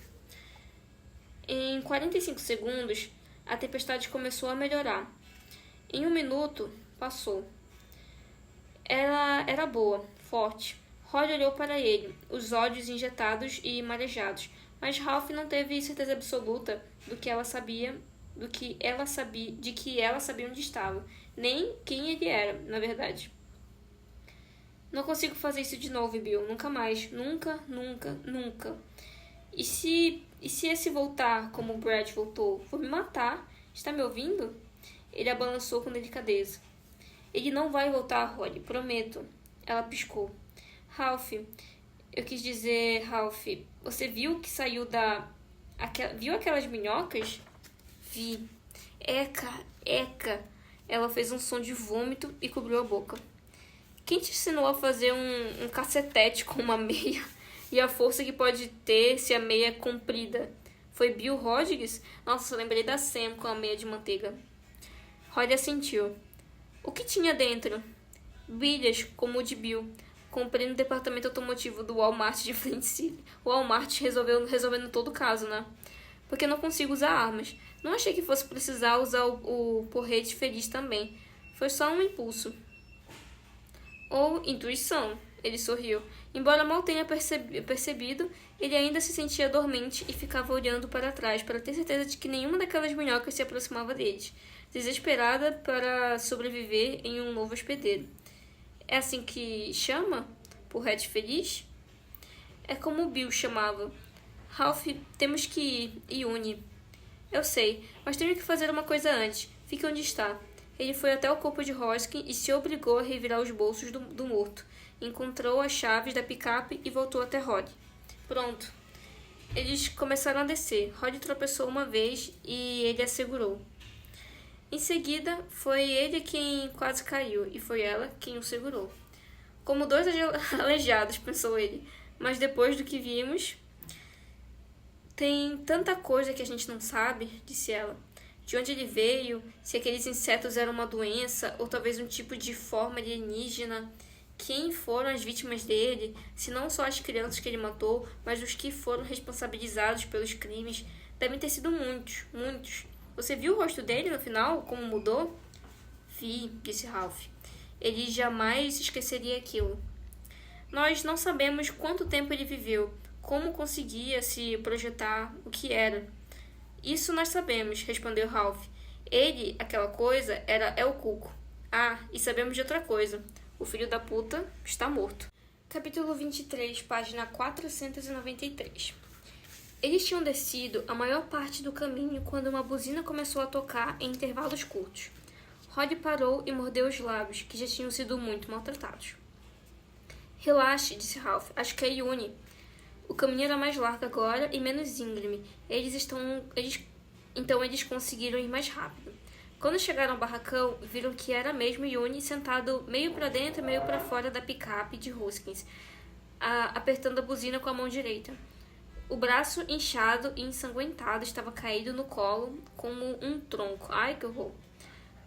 Em 45 segundos, A tempestade começou a melhorar. Em 1 minuto, passou. Ela era boa, forte. Rod olhou para ele, os olhos injetados e marejados, mas Ralph não teve certeza absoluta de que ela sabia onde estava, nem quem ele era, na verdade. Não consigo fazer isso de novo, Bill. Nunca mais. Nunca, nunca, nunca. E se esse voltar como o Brad voltou? Vou me matar. Está me ouvindo? Ele a balançou com delicadeza. Ele não vai voltar, Rod. Prometo. Ela piscou. Ralph, eu quis dizer, Ralph, você viu que saiu viu aquelas minhocas? Vi. Eca. Ela fez um som de vômito e cobriu a boca. Quem te ensinou a fazer um cacetete com uma meia? E a força que pode ter se a meia é comprida? Foi Bill Rodrigues? Nossa, eu lembrei da Sam com a meia de manteiga. Rod assentiu. O que tinha dentro? Bilhas, como o de Bill. Comprei no departamento automotivo do Walmart de Flint City. O Walmart resolvendo todo o caso, né? Porque eu não consigo usar armas. Não achei que fosse precisar usar o porrete feliz também. Foi só um impulso. Ou intuição, ele sorriu. Embora mal tenha percebido, ele ainda se sentia dormente e ficava olhando para trás para ter certeza de que nenhuma daquelas minhocas se aproximava deles, desesperada para sobreviver em um novo hospedeiro. É assim que chama? Porrete feliz? É como o Bill chamava. Ralph, temos que ir. Iune. Eu sei, mas tenho que fazer uma coisa antes. Fique onde está. Ele foi até o corpo de Hoskin e se obrigou a revirar os bolsos do morto. Encontrou as chaves da picape e voltou até Rod. Pronto. Eles começaram a descer. Rod tropeçou uma vez e ele a segurou. Em seguida, foi ele quem quase caiu e foi ela quem o segurou. Como dois aleijados, pensou ele. Mas depois do que vimos... Tem tanta coisa que a gente não sabe, disse ela. De onde ele veio, se aqueles insetos eram uma doença ou talvez um tipo de forma alienígena. Quem foram as vítimas dele, se não só as crianças que ele matou, mas os que foram responsabilizados pelos crimes. Devem ter sido muitos, muitos. Você viu o rosto dele no final, como mudou? Vi, disse Ralph. Ele jamais esqueceria aquilo. Nós não sabemos quanto tempo ele viveu, como conseguia se projetar, o que era. Isso nós sabemos, respondeu Ralph. Ele, aquela coisa, é o Cuco. Ah, e sabemos de outra coisa. O filho da puta está morto. Capítulo 23, página 493. Eles tinham descido a maior parte do caminho quando uma buzina começou a tocar em intervalos curtos. Rod parou e mordeu os lábios, que já tinham sido muito maltratados. Relaxe, disse Ralph. Acho que é Iune. O caminho era mais largo agora e menos íngreme. Então eles conseguiram ir mais rápido. Quando chegaram ao barracão, viram que era mesmo Iune sentado meio para dentro e meio para fora da picape de Hoskins, apertando a buzina com a mão direita. O braço inchado e ensanguentado estava caído no colo como um tronco. Ai, que horror.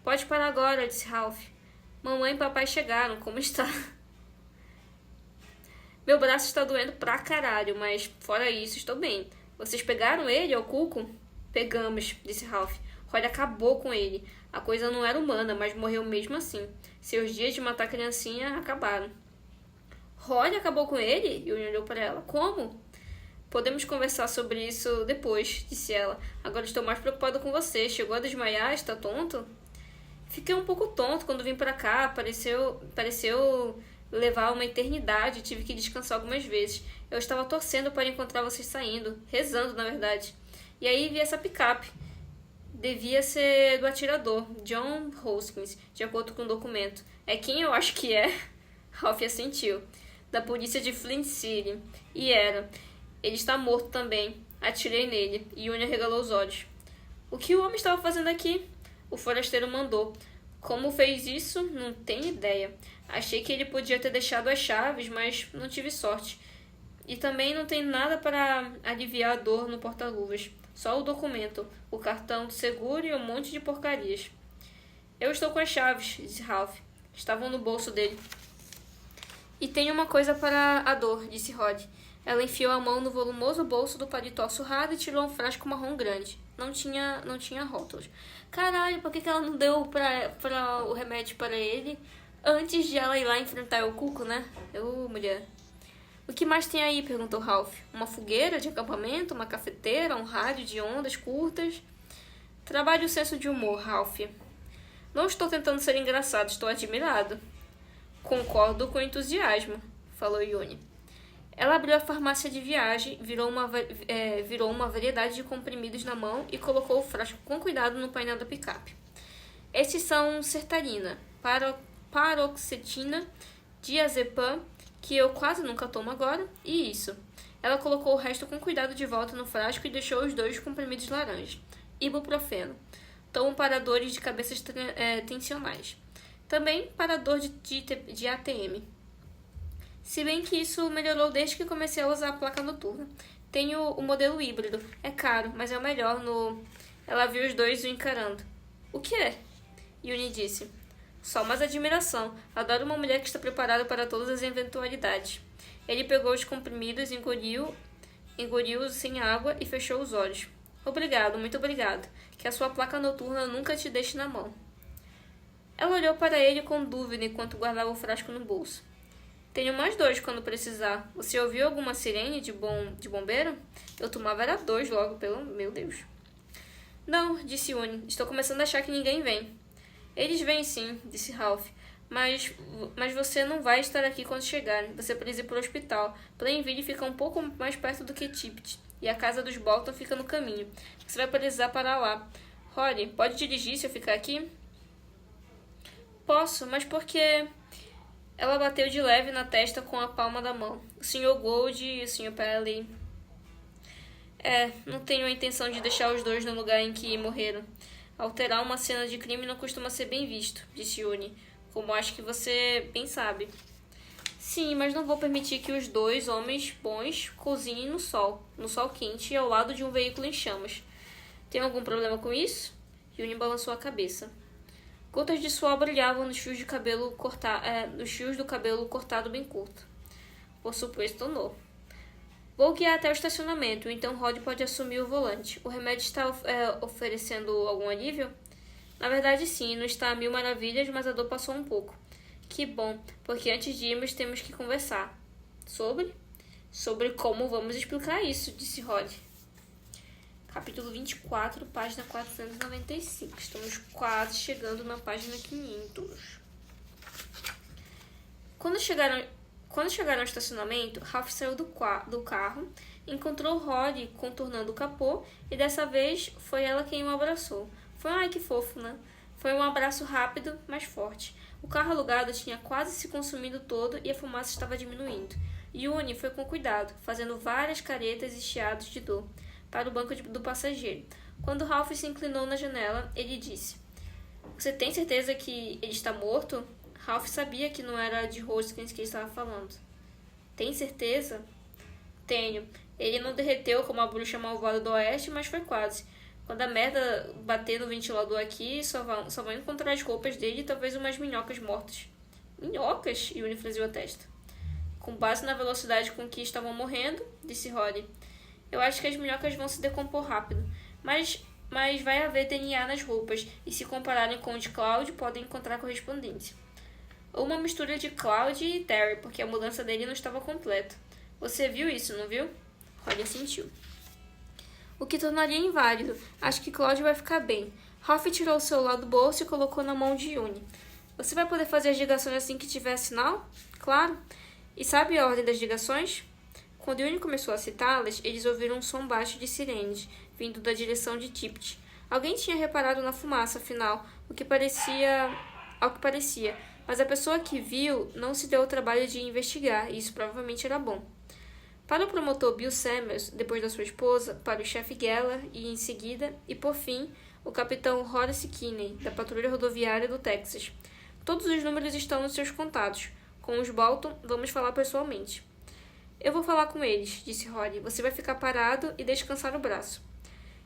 Pode parar agora, disse Ralph. Mamãe e papai chegaram. Como está? Meu braço está doendo pra caralho, mas fora isso, estou bem. Vocês pegaram ele, ao Cuco? Pegamos, disse Ralph. Rod acabou com ele. A coisa não era humana, mas morreu mesmo assim. Seus dias de matar criancinha acabaram. Rod acabou com ele? E olhou para ela. Como? Podemos conversar sobre isso depois, disse ela. Agora estou mais preocupada com você. Chegou a desmaiar? Está tonto? Fiquei um pouco tonto quando vim para cá. Pareceu levar uma eternidade. Tive que descansar algumas vezes. Eu estava torcendo para encontrar vocês saindo. Rezando, na verdade. E aí vi essa picape. Devia ser do atirador, John Hoskins, de acordo com o documento. É quem eu acho que é? Ralph assentiu. Da polícia de Flint City. E era. Ele está morto também. Atirei nele. Iune arregalou os olhos. O que o homem estava fazendo aqui? O forasteiro mandou. Como fez isso? Não tenho ideia. Achei que ele podia ter deixado as chaves, mas não tive sorte. E também não tem nada para aliviar a dor no porta-luvas. Só o documento, o cartão do seguro e um monte de porcarias. Eu estou com as chaves, disse Ralph. Estavam no bolso dele. E tenho uma coisa para a dor, disse Rod. Ela enfiou a mão no volumoso bolso do paletó surrado e tirou um frasco marrom grande. Não tinha rótulos. Caralho, por que ela não deu pra o remédio para ele antes de ela ir lá enfrentar o Cuco, né? Mulher. O que mais tem aí? Perguntou Ralph. Uma fogueira de acampamento, uma cafeteira, um rádio de ondas curtas. Trabalhe o senso de humor, Ralph. Não estou tentando ser engraçado, estou admirado. Concordo com entusiasmo, falou Yuni. Ela abriu a farmácia de viagem, virou uma variedade de comprimidos na mão e colocou o frasco com cuidado no painel da picape. Estes são sertalina, paroxetina, diazepam, que eu quase nunca tomo agora, e isso. Ela colocou o resto com cuidado de volta no frasco e deixou os 2 comprimidos laranjas. Ibuprofeno. Tomo paradores de cabeças tensionais. Também parador de ATM. Se bem que isso melhorou desde que comecei a usar a placa noturna. Tenho o modelo híbrido. É caro, mas é o melhor no... Ela viu os 2 o encarando. O que é? Yuni disse. Só mais admiração. Adoro uma mulher que está preparada para todas as eventualidades. Ele pegou os comprimidos, engoliu-os sem água e fechou os olhos. Obrigado, muito obrigado. Que a sua placa noturna nunca te deixe na mão. Ela olhou para ele com dúvida enquanto guardava o frasco no bolso. Tenho mais 2 quando precisar. Você ouviu alguma sirene de bombeiro? Eu tomava era 2 logo, pelo meu Deus. Não, disse Uni. Estou começando a achar que ninguém vem. Eles vêm sim, disse Ralph. Mas você não vai estar aqui quando chegarem. Você precisa ir para o hospital. Plainville fica um pouco mais perto do que Tipton. E a casa dos Bolton fica no caminho. Você vai precisar parar lá. Holly, pode dirigir se eu ficar aqui? Posso, mas por que... Ela bateu de leve na testa com a palma da mão. O Sr. Gold e o Sr. Pelly... não tenho a intenção de deixar os 2 no lugar em que morreram. Alterar uma cena de crime não costuma ser bem visto, disse Uni. Como acho que você bem sabe. Sim, mas não vou permitir que os 2 homens bons cozinhem no sol quente e ao lado de um veículo em chamas. Tem algum problema com isso? Yuni balançou a cabeça. Gotas de suor brilhavam nos fios do cabelo cortado bem curto. Por suposto, não. Vou guiar até o estacionamento, então Rod pode assumir o volante. O remédio está oferecendo algum alívio? Na verdade, sim, não está a mil maravilhas, mas a dor passou um pouco. Que bom, porque antes de irmos temos que conversar. Sobre? Sobre como vamos explicar isso, disse Rod. Capítulo 24, página 495. Estamos quase chegando na página 500. Quando chegaram ao estacionamento, Ralph saiu do carro, encontrou Rod contornando o capô e dessa vez foi ela quem o abraçou. Ai, que fofo, né? Foi um abraço rápido, mas forte. O carro alugado tinha quase se consumido todo e a fumaça estava diminuindo. Yuni foi com cuidado, fazendo várias caretas e chiados de dor, para o banco do passageiro. Quando Ralph se inclinou na janela, ele disse: Você tem certeza que ele está morto? Ralph sabia que não era de Hoskins que ele estava falando. Tem certeza? Tenho. Ele não derreteu como a bruxa malvada do oeste, mas foi quase. Quando a merda bater no ventilador aqui, só vão encontrar as roupas dele e talvez umas minhocas mortas. Minhocas? Yuni franziu a testa. Com base na velocidade com que estavam morrendo, disse Roddy. Eu acho que as minhocas vão se decompor rápido. Mas vai haver DNA nas roupas, e se compararem com o de Cloud, podem encontrar correspondência. Ou uma mistura de Cloud e Terry, porque a mudança dele não estava completa. Você viu isso, não viu? Roddy assentiu. O que tornaria inválido. Acho que Cloud vai ficar bem. Ralph tirou o celular do bolso e colocou na mão de Yuni. Você vai poder fazer as ligações assim que tiver sinal? Claro. E sabe a ordem das ligações? Quando Yuni começou a citá-las, eles ouviram um som baixo de sirenes, vindo da direção de Tipton. Alguém tinha reparado na fumaça, afinal, ao que parecia, mas a pessoa que viu não se deu o trabalho de investigar, e isso provavelmente era bom. Para o promotor Bill Samuels, depois da sua esposa, para o chefe Geller e, em seguida, e por fim, o capitão Horace Kinney, da patrulha rodoviária do Texas. Todos os números estão nos seus contatos. Com os Bolton, vamos falar pessoalmente. Eu vou falar com eles, disse Roddy. Você vai ficar parado e descansar o braço.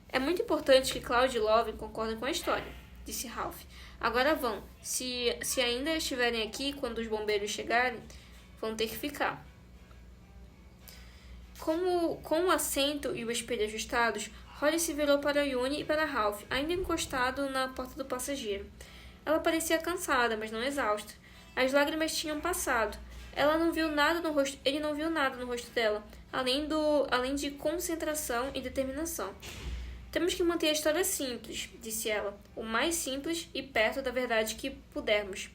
É muito importante que Cloud e Love concordem com a história, disse Ralph. Agora vão. Se ainda estiverem aqui quando os bombeiros chegarem, vão ter que ficar. Com o assento e o espelho ajustados, Holly se virou para Yuni e para Ralph, ainda encostado na porta do passageiro. Ela parecia cansada, mas não exausta. As lágrimas tinham passado. Ele não viu nada no rosto dela, além de concentração e determinação. Temos que manter a história simples, disse ela, o mais simples e perto da verdade que pudermos.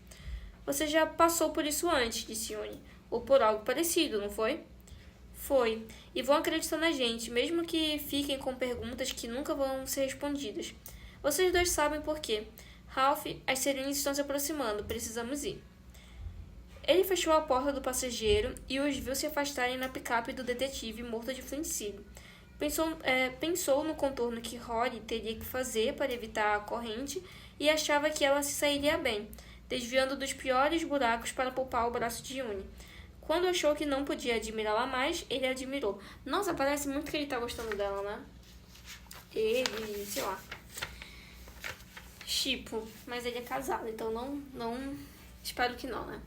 Você já passou por isso antes, disse Yuni, ou por algo parecido, não foi? Foi, e vão acreditar na gente, mesmo que fiquem com perguntas que nunca vão ser respondidas. Vocês dois sabem por quê. Ralph, as sirenes estão se aproximando, precisamos ir. Ele fechou a porta do passageiro e os viu se afastarem na picape do detetive morto de flencilho. Pensou no contorno que Rory teria que fazer para evitar a corrente e achava que ela se sairia bem, desviando dos piores buracos para poupar o braço de Yuni. Quando achou que não podia admirá-la mais, ele a admirou. Nossa, parece muito que ele tá gostando dela, né? Ele, sei lá. Tipo, mas ele é casado, então não... Espero que não, né?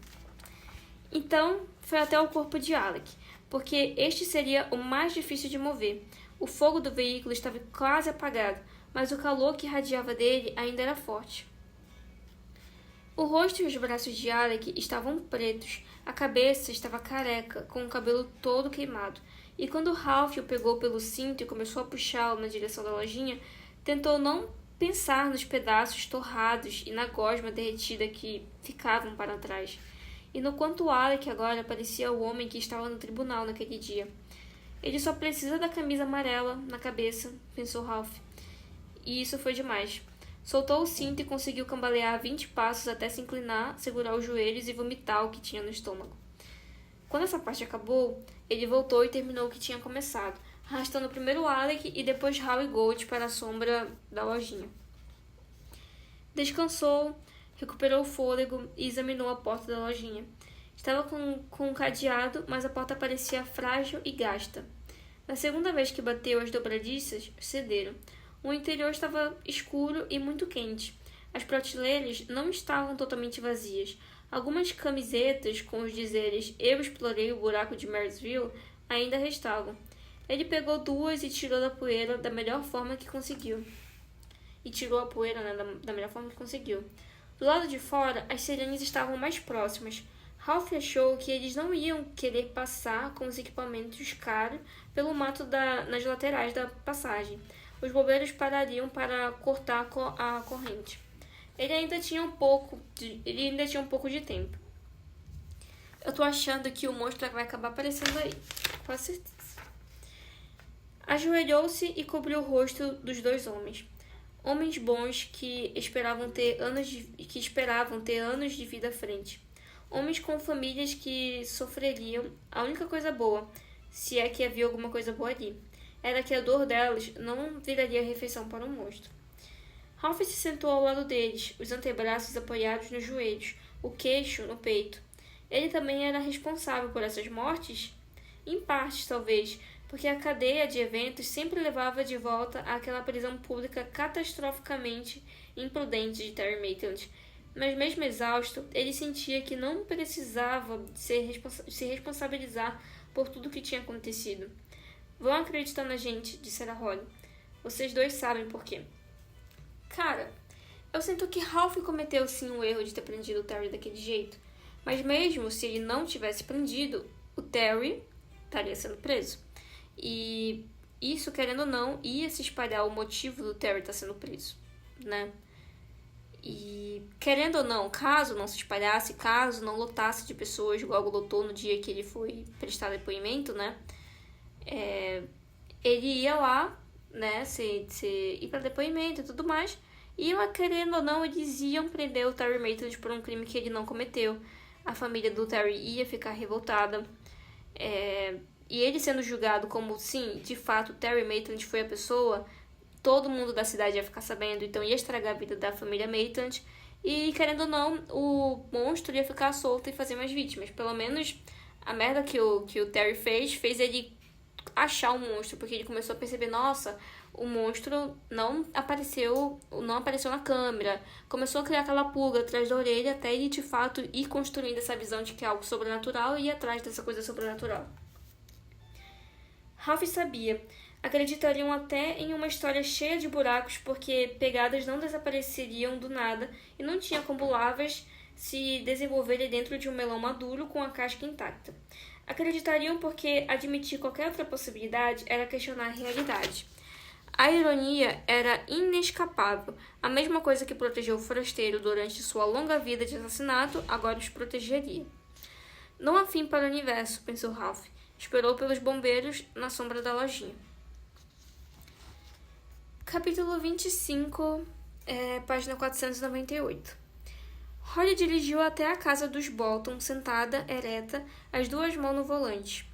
Então, foi até o corpo de Alec, porque este seria o mais difícil de mover. O fogo do veículo estava quase apagado, mas o calor que irradiava dele ainda era forte. O rosto e os braços de Alec estavam pretos, a cabeça estava careca, com o cabelo todo queimado, e quando Ralph o pegou pelo cinto e começou a puxá-lo na direção da lojinha, tentou não pensar nos pedaços torrados e na gosma derretida que ficavam para trás. E no quanto Alec agora parecia o homem que estava no tribunal naquele dia. Ele só precisa da camisa amarela na cabeça, pensou Ralph. E isso foi demais. Soltou o cinto e conseguiu cambalear 20 passos até se inclinar, segurar os joelhos e vomitar o que tinha no estômago. Quando essa parte acabou, ele voltou e terminou o que tinha começado, arrastando primeiro Alec e depois Hal e Gold para a sombra da lojinha. Descansou, recuperou o fôlego e examinou a porta da lojinha. Estava com um cadeado, mas a porta parecia frágil e gasta. Na segunda vez que bateu, as dobradiças cederam. O interior estava escuro e muito quente. As prateleiras não estavam totalmente vazias. Algumas camisetas com os dizeres "Eu explorei o buraco de Marysville" ainda restavam. Ele pegou duas e tirou da poeira da melhor forma que conseguiu. Da melhor forma que conseguiu. Do lado de fora, as sirenes estavam mais próximas. Ralph achou que eles não iam querer passar com os equipamentos caros pelo mato nas laterais da passagem. Os bombeiros parariam para cortar a corrente. Ele ainda tinha um pouco de tempo. Eu tô achando que o monstro vai acabar aparecendo aí. Com certeza. Ajoelhou-se e cobriu o rosto dos dois homens. Homens bons que esperavam ter anos de vida à frente. Homens com famílias que sofreriam. A única coisa boa, se é que havia alguma coisa boa ali, era que a dor delas não viraria refeição para um monstro. Ralph se sentou ao lado deles, os antebraços apoiados nos joelhos, o queixo no peito. Ele também era responsável por essas mortes? Em parte, talvez, porque a cadeia de eventos sempre levava de volta àquela prisão pública catastroficamente imprudente de Terry Maitland. Mas mesmo exausto, ele sentia que não precisava se responsabilizar por tudo o que tinha acontecido. Vão acreditar na gente, disse a Holly. Vocês dois sabem por quê. Cara, eu sinto que Ralph cometeu sim o erro de ter prendido o Terry daquele jeito. Mas mesmo se ele não tivesse prendido, o Terry estaria sendo preso. E isso, querendo ou não, ia se espalhar o motivo do Terry estar sendo preso, né? E, querendo ou não, caso não se espalhasse, caso não lotasse de pessoas, igual lotou no dia que ele foi prestar depoimento, né? Ele ia lá, né, ir para depoimento e tudo mais, e, querendo ou não, eles iam prender o Terry Maitland por um crime que ele não cometeu. A família do Terry ia ficar revoltada. E ele sendo julgado como, sim, de fato, Terry Maitland foi a pessoa, todo mundo da cidade ia ficar sabendo, então ia estragar a vida da família Maitland. E, querendo ou não, o monstro ia ficar solto e fazer mais vítimas. Pelo menos a merda que o Terry fez ele achar o monstro, porque ele começou a perceber, nossa, o monstro não apareceu na câmera. Começou a criar aquela pulga atrás da orelha até ele, de fato, ir construindo essa visão de que é algo sobrenatural e ir atrás dessa coisa sobrenatural. Ralph sabia. Acreditariam até em uma história cheia de buracos porque pegadas não desapareceriam do nada e não tinha como lavas se desenvolverem dentro de um melão maduro com a casca intacta. Acreditariam porque admitir qualquer outra possibilidade era questionar a realidade. A ironia era inescapável. A mesma coisa que protegeu o forasteiro durante sua longa vida de assassinato, agora os protegeria. Não há fim para o universo, pensou Ralph. Esperou pelos bombeiros na sombra da lojinha. Capítulo 25, página 498. Holly dirigiu até a casa dos Bolton, sentada, ereta, as duas mãos no volante,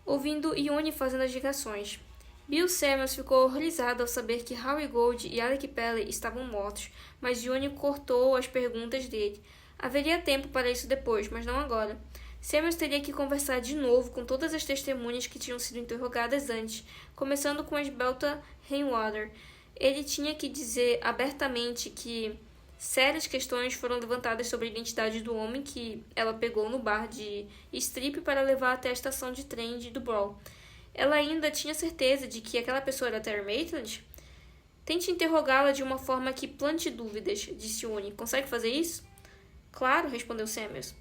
ouvindo Ione fazendo as ligações. Bill Samuels ficou horrorizado ao saber que Harry Gold e Alec Pelly estavam mortos, mas Ione cortou as perguntas dele. Haveria tempo para isso depois, mas não agora. Samuels teria que conversar de novo com todas as testemunhas que tinham sido interrogadas antes, começando com a esbelta Rainwater. Ele tinha que dizer abertamente que sérias questões foram levantadas sobre a identidade do homem que ela pegou no bar de strip para levar até a estação de trem do Brawl. Ela ainda tinha certeza de que aquela pessoa era Terry Maitland? Tente interrogá-la de uma forma que plante dúvidas, disse Uni. Consegue fazer isso? Claro, respondeu Samuels.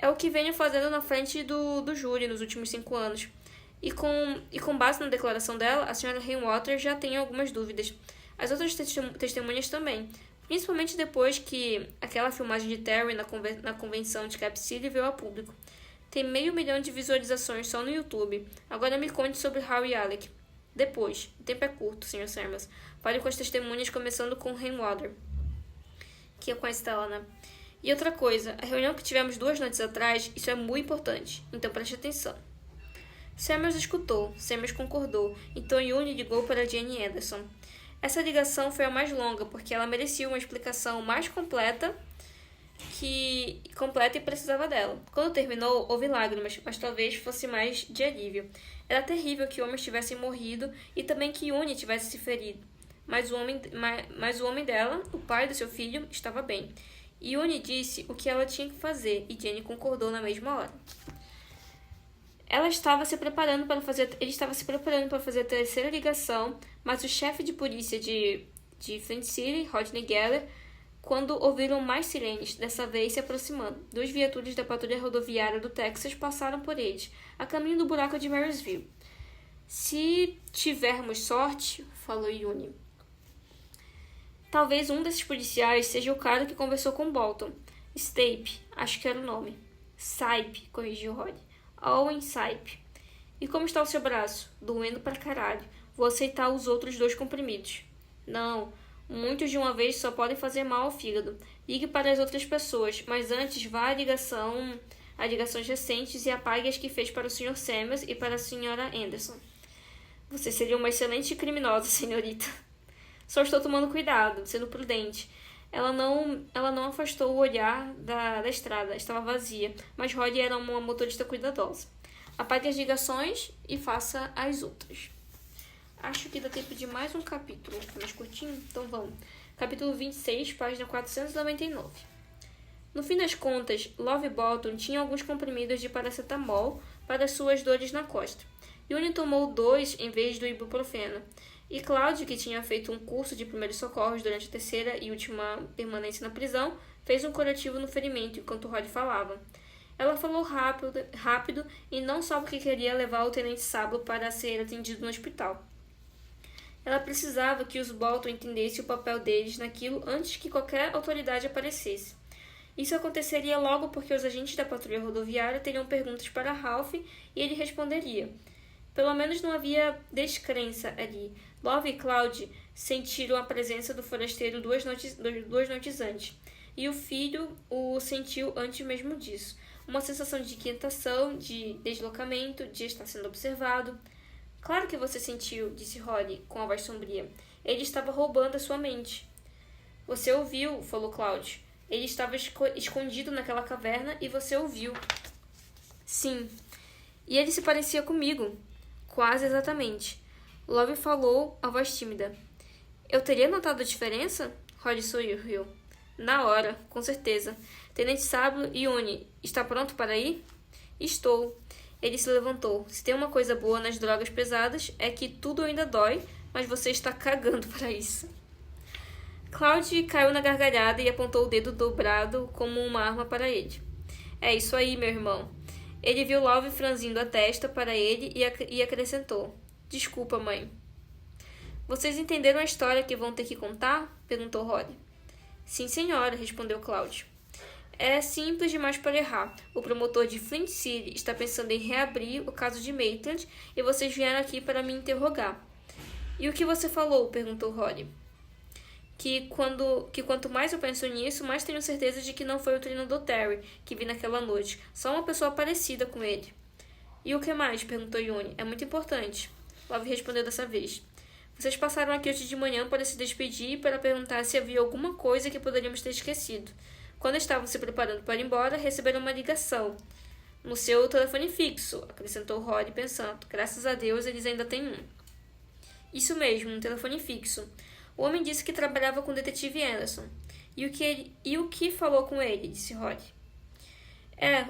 É o que venho fazendo na frente do júri nos últimos 5 anos. E com base na declaração dela, a senhora Rainwater já tem algumas dúvidas. As outras testemunhas também. Principalmente depois que aquela filmagem de Terry na convenção de Cap City veio a público. Tem 500 mil de visualizações só no YouTube. Agora me conte sobre Harry e Alec. Depois. O tempo é curto, Sr. Samuels. Fale com as testemunhas, começando com Rainwater, que é com a Stella, né? E outra coisa, a reunião que tivemos 2 noites atrás, isso é muito importante, então preste atenção. Samuels escutou, Samuels concordou, então Ione ligou para Jane Anderson. Essa ligação foi a mais longa, porque ela merecia uma explicação mais completa e precisava dela. Quando terminou, houve lágrimas, mas talvez fosse mais de alívio. Era terrível que homens tivessem morrido e também que Ione tivesse se ferido. Mas o homem dela, o pai do seu filho, estava bem. Ione disse o que ela tinha que fazer e Jane concordou na mesma hora. Ele estava se preparando para fazer a terceira ligação, mas o chefe de polícia de Flint City, Rodney Geller, quando ouviram mais sirenes, dessa vez se aproximando. 2 viaturas da patrulha rodoviária do Texas passaram por eles, a caminho do buraco de Marysville. Se tivermos sorte, falou Ione. Talvez um desses policiais seja o cara que conversou com Bolton. Stape, acho que era o nome. Saip, corrigiu Rod. Owen Saip. E como está o seu braço? Doendo pra caralho. Vou aceitar os outros 2 comprimidos. Não, muitos de uma vez só podem fazer mal ao fígado. Ligue para as outras pessoas, mas antes vá a ligações recentes e apague as que fez para o Sr. Samuels e para a Sra. Anderson. Você seria uma excelente criminosa, senhorita. Só estou tomando cuidado, sendo prudente. Ela não afastou o olhar da estrada. Estava vazia, mas Holly era uma motorista cuidadosa. Apague as ligações e faça as outras. Acho que dá tempo de mais um capítulo. Mais curtinho? Então vamos. Capítulo 26, página 499. No fim das contas, Love Bolton tinha alguns comprimidos de paracetamol para suas dores na costa. Ione tomou 2 em vez do ibuprofeno. E Cláudio, que tinha feito um curso de primeiros socorros durante a terceira e última permanência na prisão, fez um curativo no ferimento enquanto Rod falava. Ela falou rápido e não só porque queria levar o tenente Sablo para ser atendido no hospital. Ela precisava que os Bolton entendessem o papel deles naquilo antes que qualquer autoridade aparecesse. Isso aconteceria logo porque os agentes da patrulha rodoviária teriam perguntas para Ralph e ele responderia. Pelo menos não havia descrença ali. Love e Cloud sentiram a presença do forasteiro 2 noites antes, e o filho o sentiu antes mesmo disso. Uma sensação de inquietação, de deslocamento, de estar sendo observado. Claro que você sentiu, disse Holly, com a voz sombria. Ele estava roubando a sua mente. Você ouviu, falou Cloud. Ele estava escondido naquela caverna e você ouviu. Sim. E ele se parecia comigo. Quase exatamente. Love falou, a voz tímida. Eu teria notado a diferença? Rod sorriu. Na hora, com certeza. Tenente Sablo e Ione, está pronto para ir? Estou. Ele se levantou. Se tem uma coisa boa nas drogas pesadas, é que tudo ainda dói, mas você está cagando para isso. Cloud caiu na gargalhada e apontou o dedo dobrado como uma arma para ele. É isso aí, meu irmão. Ele viu Love franzindo a testa para ele e acrescentou. Desculpa, mãe. Vocês entenderam a história que vão ter que contar? Perguntou Holly. Sim, senhora, respondeu Cloud. É simples demais para errar. O promotor de Flint City está pensando em reabrir o caso de Maitland e vocês vieram aqui para me interrogar. E o que você falou? Perguntou Holly. Que quanto mais eu penso nisso, mais tenho certeza de que não foi o treinador Terry que vi naquela noite. Só uma pessoa parecida com ele. E o que mais? Perguntou Yuni. É muito importante. Love respondeu dessa vez. Vocês passaram aqui hoje de manhã para se despedir e para perguntar se havia alguma coisa que poderíamos ter esquecido. Quando estavam se preparando para ir embora, receberam uma ligação. No seu telefone fixo, acrescentou Holly pensando. Graças a Deus, eles ainda têm um. Isso mesmo, um telefone fixo. O homem disse que trabalhava com o detetive Anderson. E o que falou com ele? Disse Holly.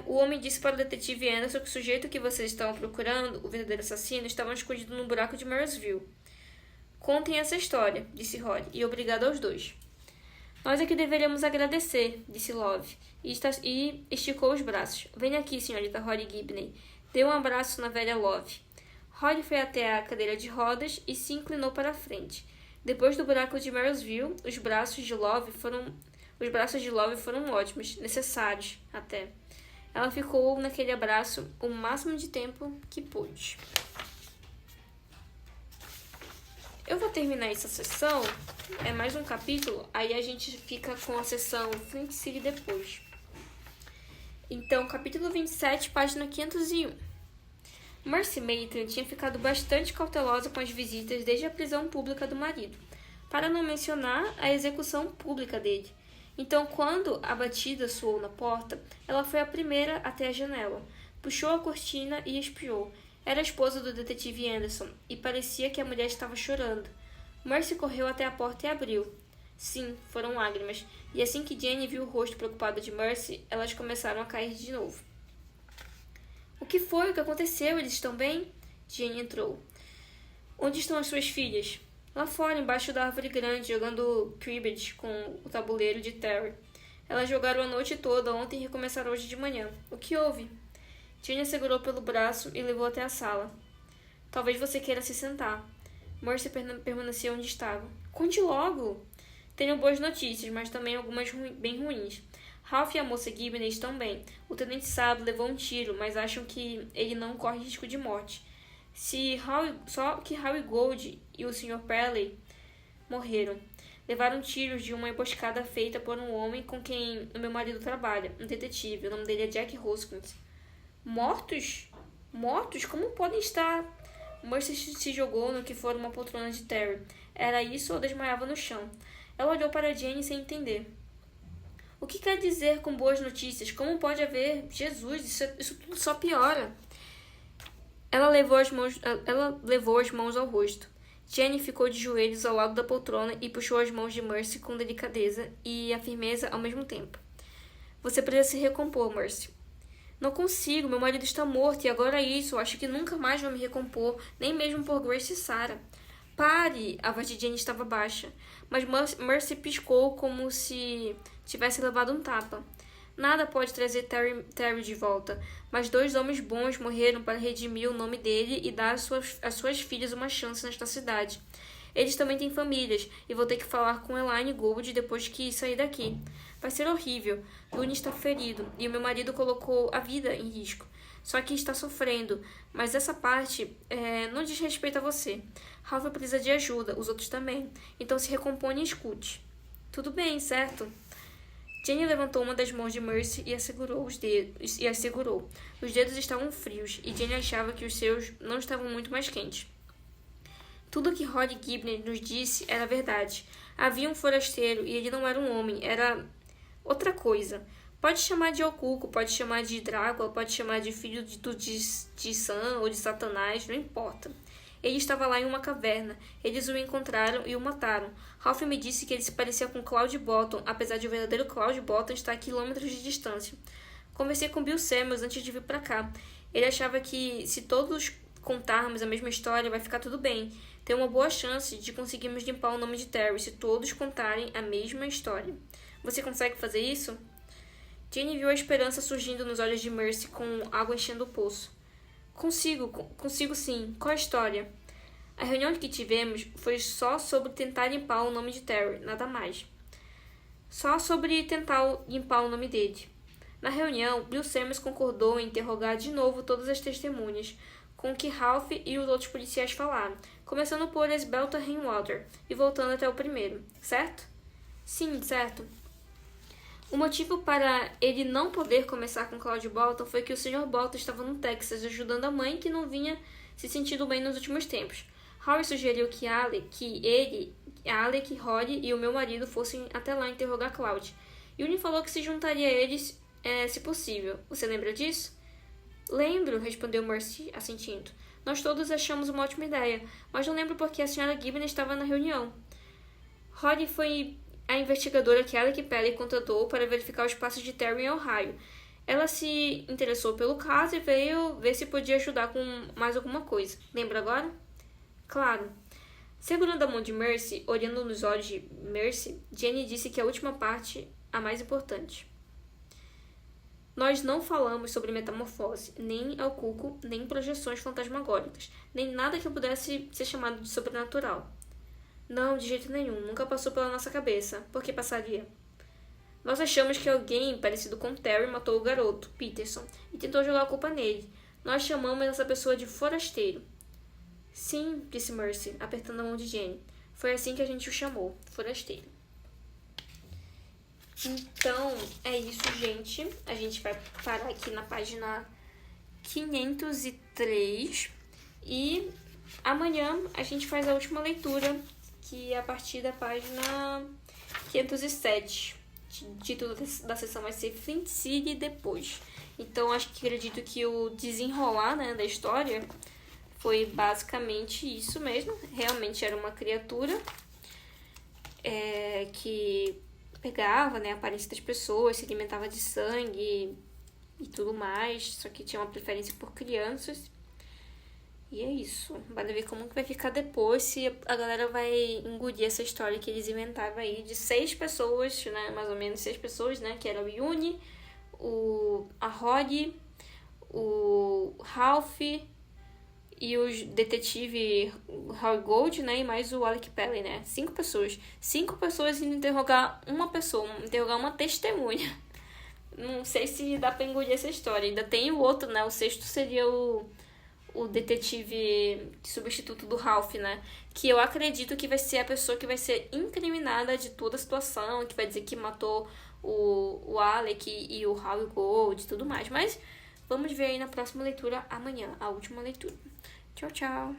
O homem disse para o detetive Anderson que o sujeito que vocês estavam procurando, o verdadeiro assassino, estava escondido no buraco de Marysville. Contem essa história, disse Holly, e obrigado aos dois. Nós é que deveríamos agradecer, disse Love, e esticou os braços. Venha aqui, senhorita Holly Gibney. Deu um abraço na velha Love. Holly foi até a cadeira de rodas e se inclinou para a frente. Depois do buraco de Marysville, os braços de Love foram ótimos, necessários até. Ela ficou naquele abraço o máximo de tempo que pôde. Eu vou terminar essa sessão, é mais um capítulo, aí a gente fica com a sessão Flint City depois. Então, capítulo 27, página 501. Mercy Maitland tinha ficado bastante cautelosa com as visitas desde a prisão pública do marido, para não mencionar a execução pública dele. Então, quando a batida soou na porta, ela foi a primeira até a janela, puxou a cortina e espiou. Era a esposa do detetive Anderson, e parecia que a mulher estava chorando. Mercy correu até a porta e abriu. Sim, foram lágrimas, e assim que Jenny viu o rosto preocupado de Mercy, elas começaram a cair de novo. O que foi? O que aconteceu? Eles estão bem? Jenny entrou. Onde estão as suas filhas? Lá fora, embaixo da árvore grande, jogando cribbage com o tabuleiro de Terry. Elas jogaram a noite toda ontem e recomeçaram hoje de manhã. O que houve? Jenny a segurou pelo braço e levou até a sala. Talvez você queira se sentar. Mercy permaneceu onde estava. Conte logo! Tenho boas notícias, mas também algumas bem ruins. Ralph e a moça Gibney estão bem. O tenente Sabo levou um tiro, mas acham que ele não corre risco de morte. Só que Howie Gold e o Sr. Perley morreram. Levaram tiros de uma emboscada feita por um homem com quem o meu marido trabalha, um detetive. O nome dele é Jack Hoskins. Mortos? Mortos? Como podem estar? Mercy se jogou no que fora uma poltrona de Terry. Era isso ou desmaiava no chão. Ela olhou para Jenny sem entender. O que quer dizer com boas notícias? Como pode haver? Jesus, isso tudo só piora. Ela levou as mãos ao rosto. Jenny ficou de joelhos ao lado da poltrona e puxou as mãos de Mercy com delicadeza e a firmeza ao mesmo tempo. Você precisa se recompor, Mercy. Não consigo, meu marido está morto e agora é isso. Acho que nunca mais vou me recompor, nem mesmo por Grace e Sarah. Pare! A voz de Jenny estava baixa, mas Mercy piscou como se tivesse levado um tapa. Nada pode trazer Terry de volta, mas 2 homens bons morreram para redimir o nome dele e dar às suas filhas uma chance nesta cidade. Eles também têm famílias, e vou ter que falar com Elaine Gold depois que sair daqui. Vai ser horrível. Looney está ferido, e o meu marido colocou a vida em risco. Só que está sofrendo, mas essa parte não diz respeito a você. Ralph precisa de ajuda, os outros também. Então se recompõe e escute. Tudo bem, certo? Jenny levantou uma das mãos de Mercy e assegurou. Os dedos estavam frios, e Jenny achava que os seus não estavam muito mais quentes. Tudo o que Holly Gibney nos disse era verdade. Havia um forasteiro, e ele não era um homem, era outra coisa. Pode chamar de Okuko, pode chamar de Drácula, pode chamar de filho de Sam ou de Satanás, não importa. Ele estava lá em uma caverna. Eles o encontraram e o mataram. Ralph me disse que ele se parecia com Cloud Bottom, apesar de o verdadeiro Cloud Bottom estar a quilômetros de distância. Conversei com Bill Samuels antes de vir para cá. Ele achava que se todos contarmos a mesma história, vai ficar tudo bem. Tem uma boa chance de conseguirmos limpar o nome de Terry se todos contarem a mesma história. Você consegue fazer isso? Jenny viu a esperança surgindo nos olhos de Mercy com água enchendo o poço. Consigo sim. Qual a história? A reunião que tivemos foi só sobre tentar limpar o nome de Terry, nada mais. Só sobre tentar limpar o nome dele. Na reunião, Bill Summers concordou em interrogar de novo todas as testemunhas, com o que Ralph e os outros policiais falaram, começando por Esbelta Rainwater e voltando até o primeiro, certo? Sim, certo. O motivo para ele não poder começar com Claude Bolton foi que o Sr. Bolton estava no Texas ajudando a mãe que não vinha se sentindo bem nos últimos tempos. Harry sugeriu que Alec, Holly e o meu marido fossem até lá interrogar Claude. Yuni falou que se juntaria a eles se possível. Você lembra disso? Lembro, respondeu Mercy, assentindo. Nós todos achamos uma ótima ideia, mas não lembro porque a Sra. Gibbon estava na reunião. Holly foi a investigadora que Alec Pelly contratou para verificar os passos de Terry em Ohio. Ela se interessou pelo caso e veio ver se podia ajudar com mais alguma coisa. Lembra agora? Claro. Segurando a mão de Mercy, olhando nos olhos de Mercy, Jenny disse que a última parte, a mais importante. Nós não falamos sobre metamorfose, nem ao cuco, nem projeções fantasmagóricas, nem nada que pudesse ser chamado de sobrenatural. Não, de jeito nenhum, nunca passou pela nossa cabeça. Por que passaria? Nós achamos que alguém parecido com Terry matou o garoto, Peterson, e tentou jogar a culpa nele. Nós chamamos essa pessoa de forasteiro. Sim, disse Mercy, apertando a mão de Jenny. Foi assim que a gente o chamou, forasteiro. Então, é isso, gente. A gente vai parar aqui na página 503 e amanhã a gente faz a última leitura, que é a partir da página 507. O título da sessão vai ser Flint City depois. Então, acredito que o desenrolar, né, da história foi basicamente isso mesmo. Realmente era uma criatura que pegava, né, a aparência das pessoas, se alimentava de sangue e tudo mais, só que tinha uma preferência por crianças. E é isso. Vai ver como que vai ficar depois, se a galera vai engolir essa história que eles inventavam aí de 6 pessoas, né, mais ou menos 6 pessoas, né, que era o Yuni, a Holly, o Ralph e o detetive Harry Gold, né, e mais o Alec Pelly, né, 5 pessoas. 5 pessoas indo interrogar uma pessoa, interrogar uma testemunha. Não sei se dá pra engolir essa história. Ainda tem o outro, né, o 6º seria o detetive substituto do Ralph, né? Que eu acredito que vai ser a pessoa que vai ser incriminada de toda a situação, que vai dizer que matou o Alec e o Harry Gold e tudo mais. Mas vamos ver aí na próxima leitura amanhã, a última leitura. Tchau, tchau!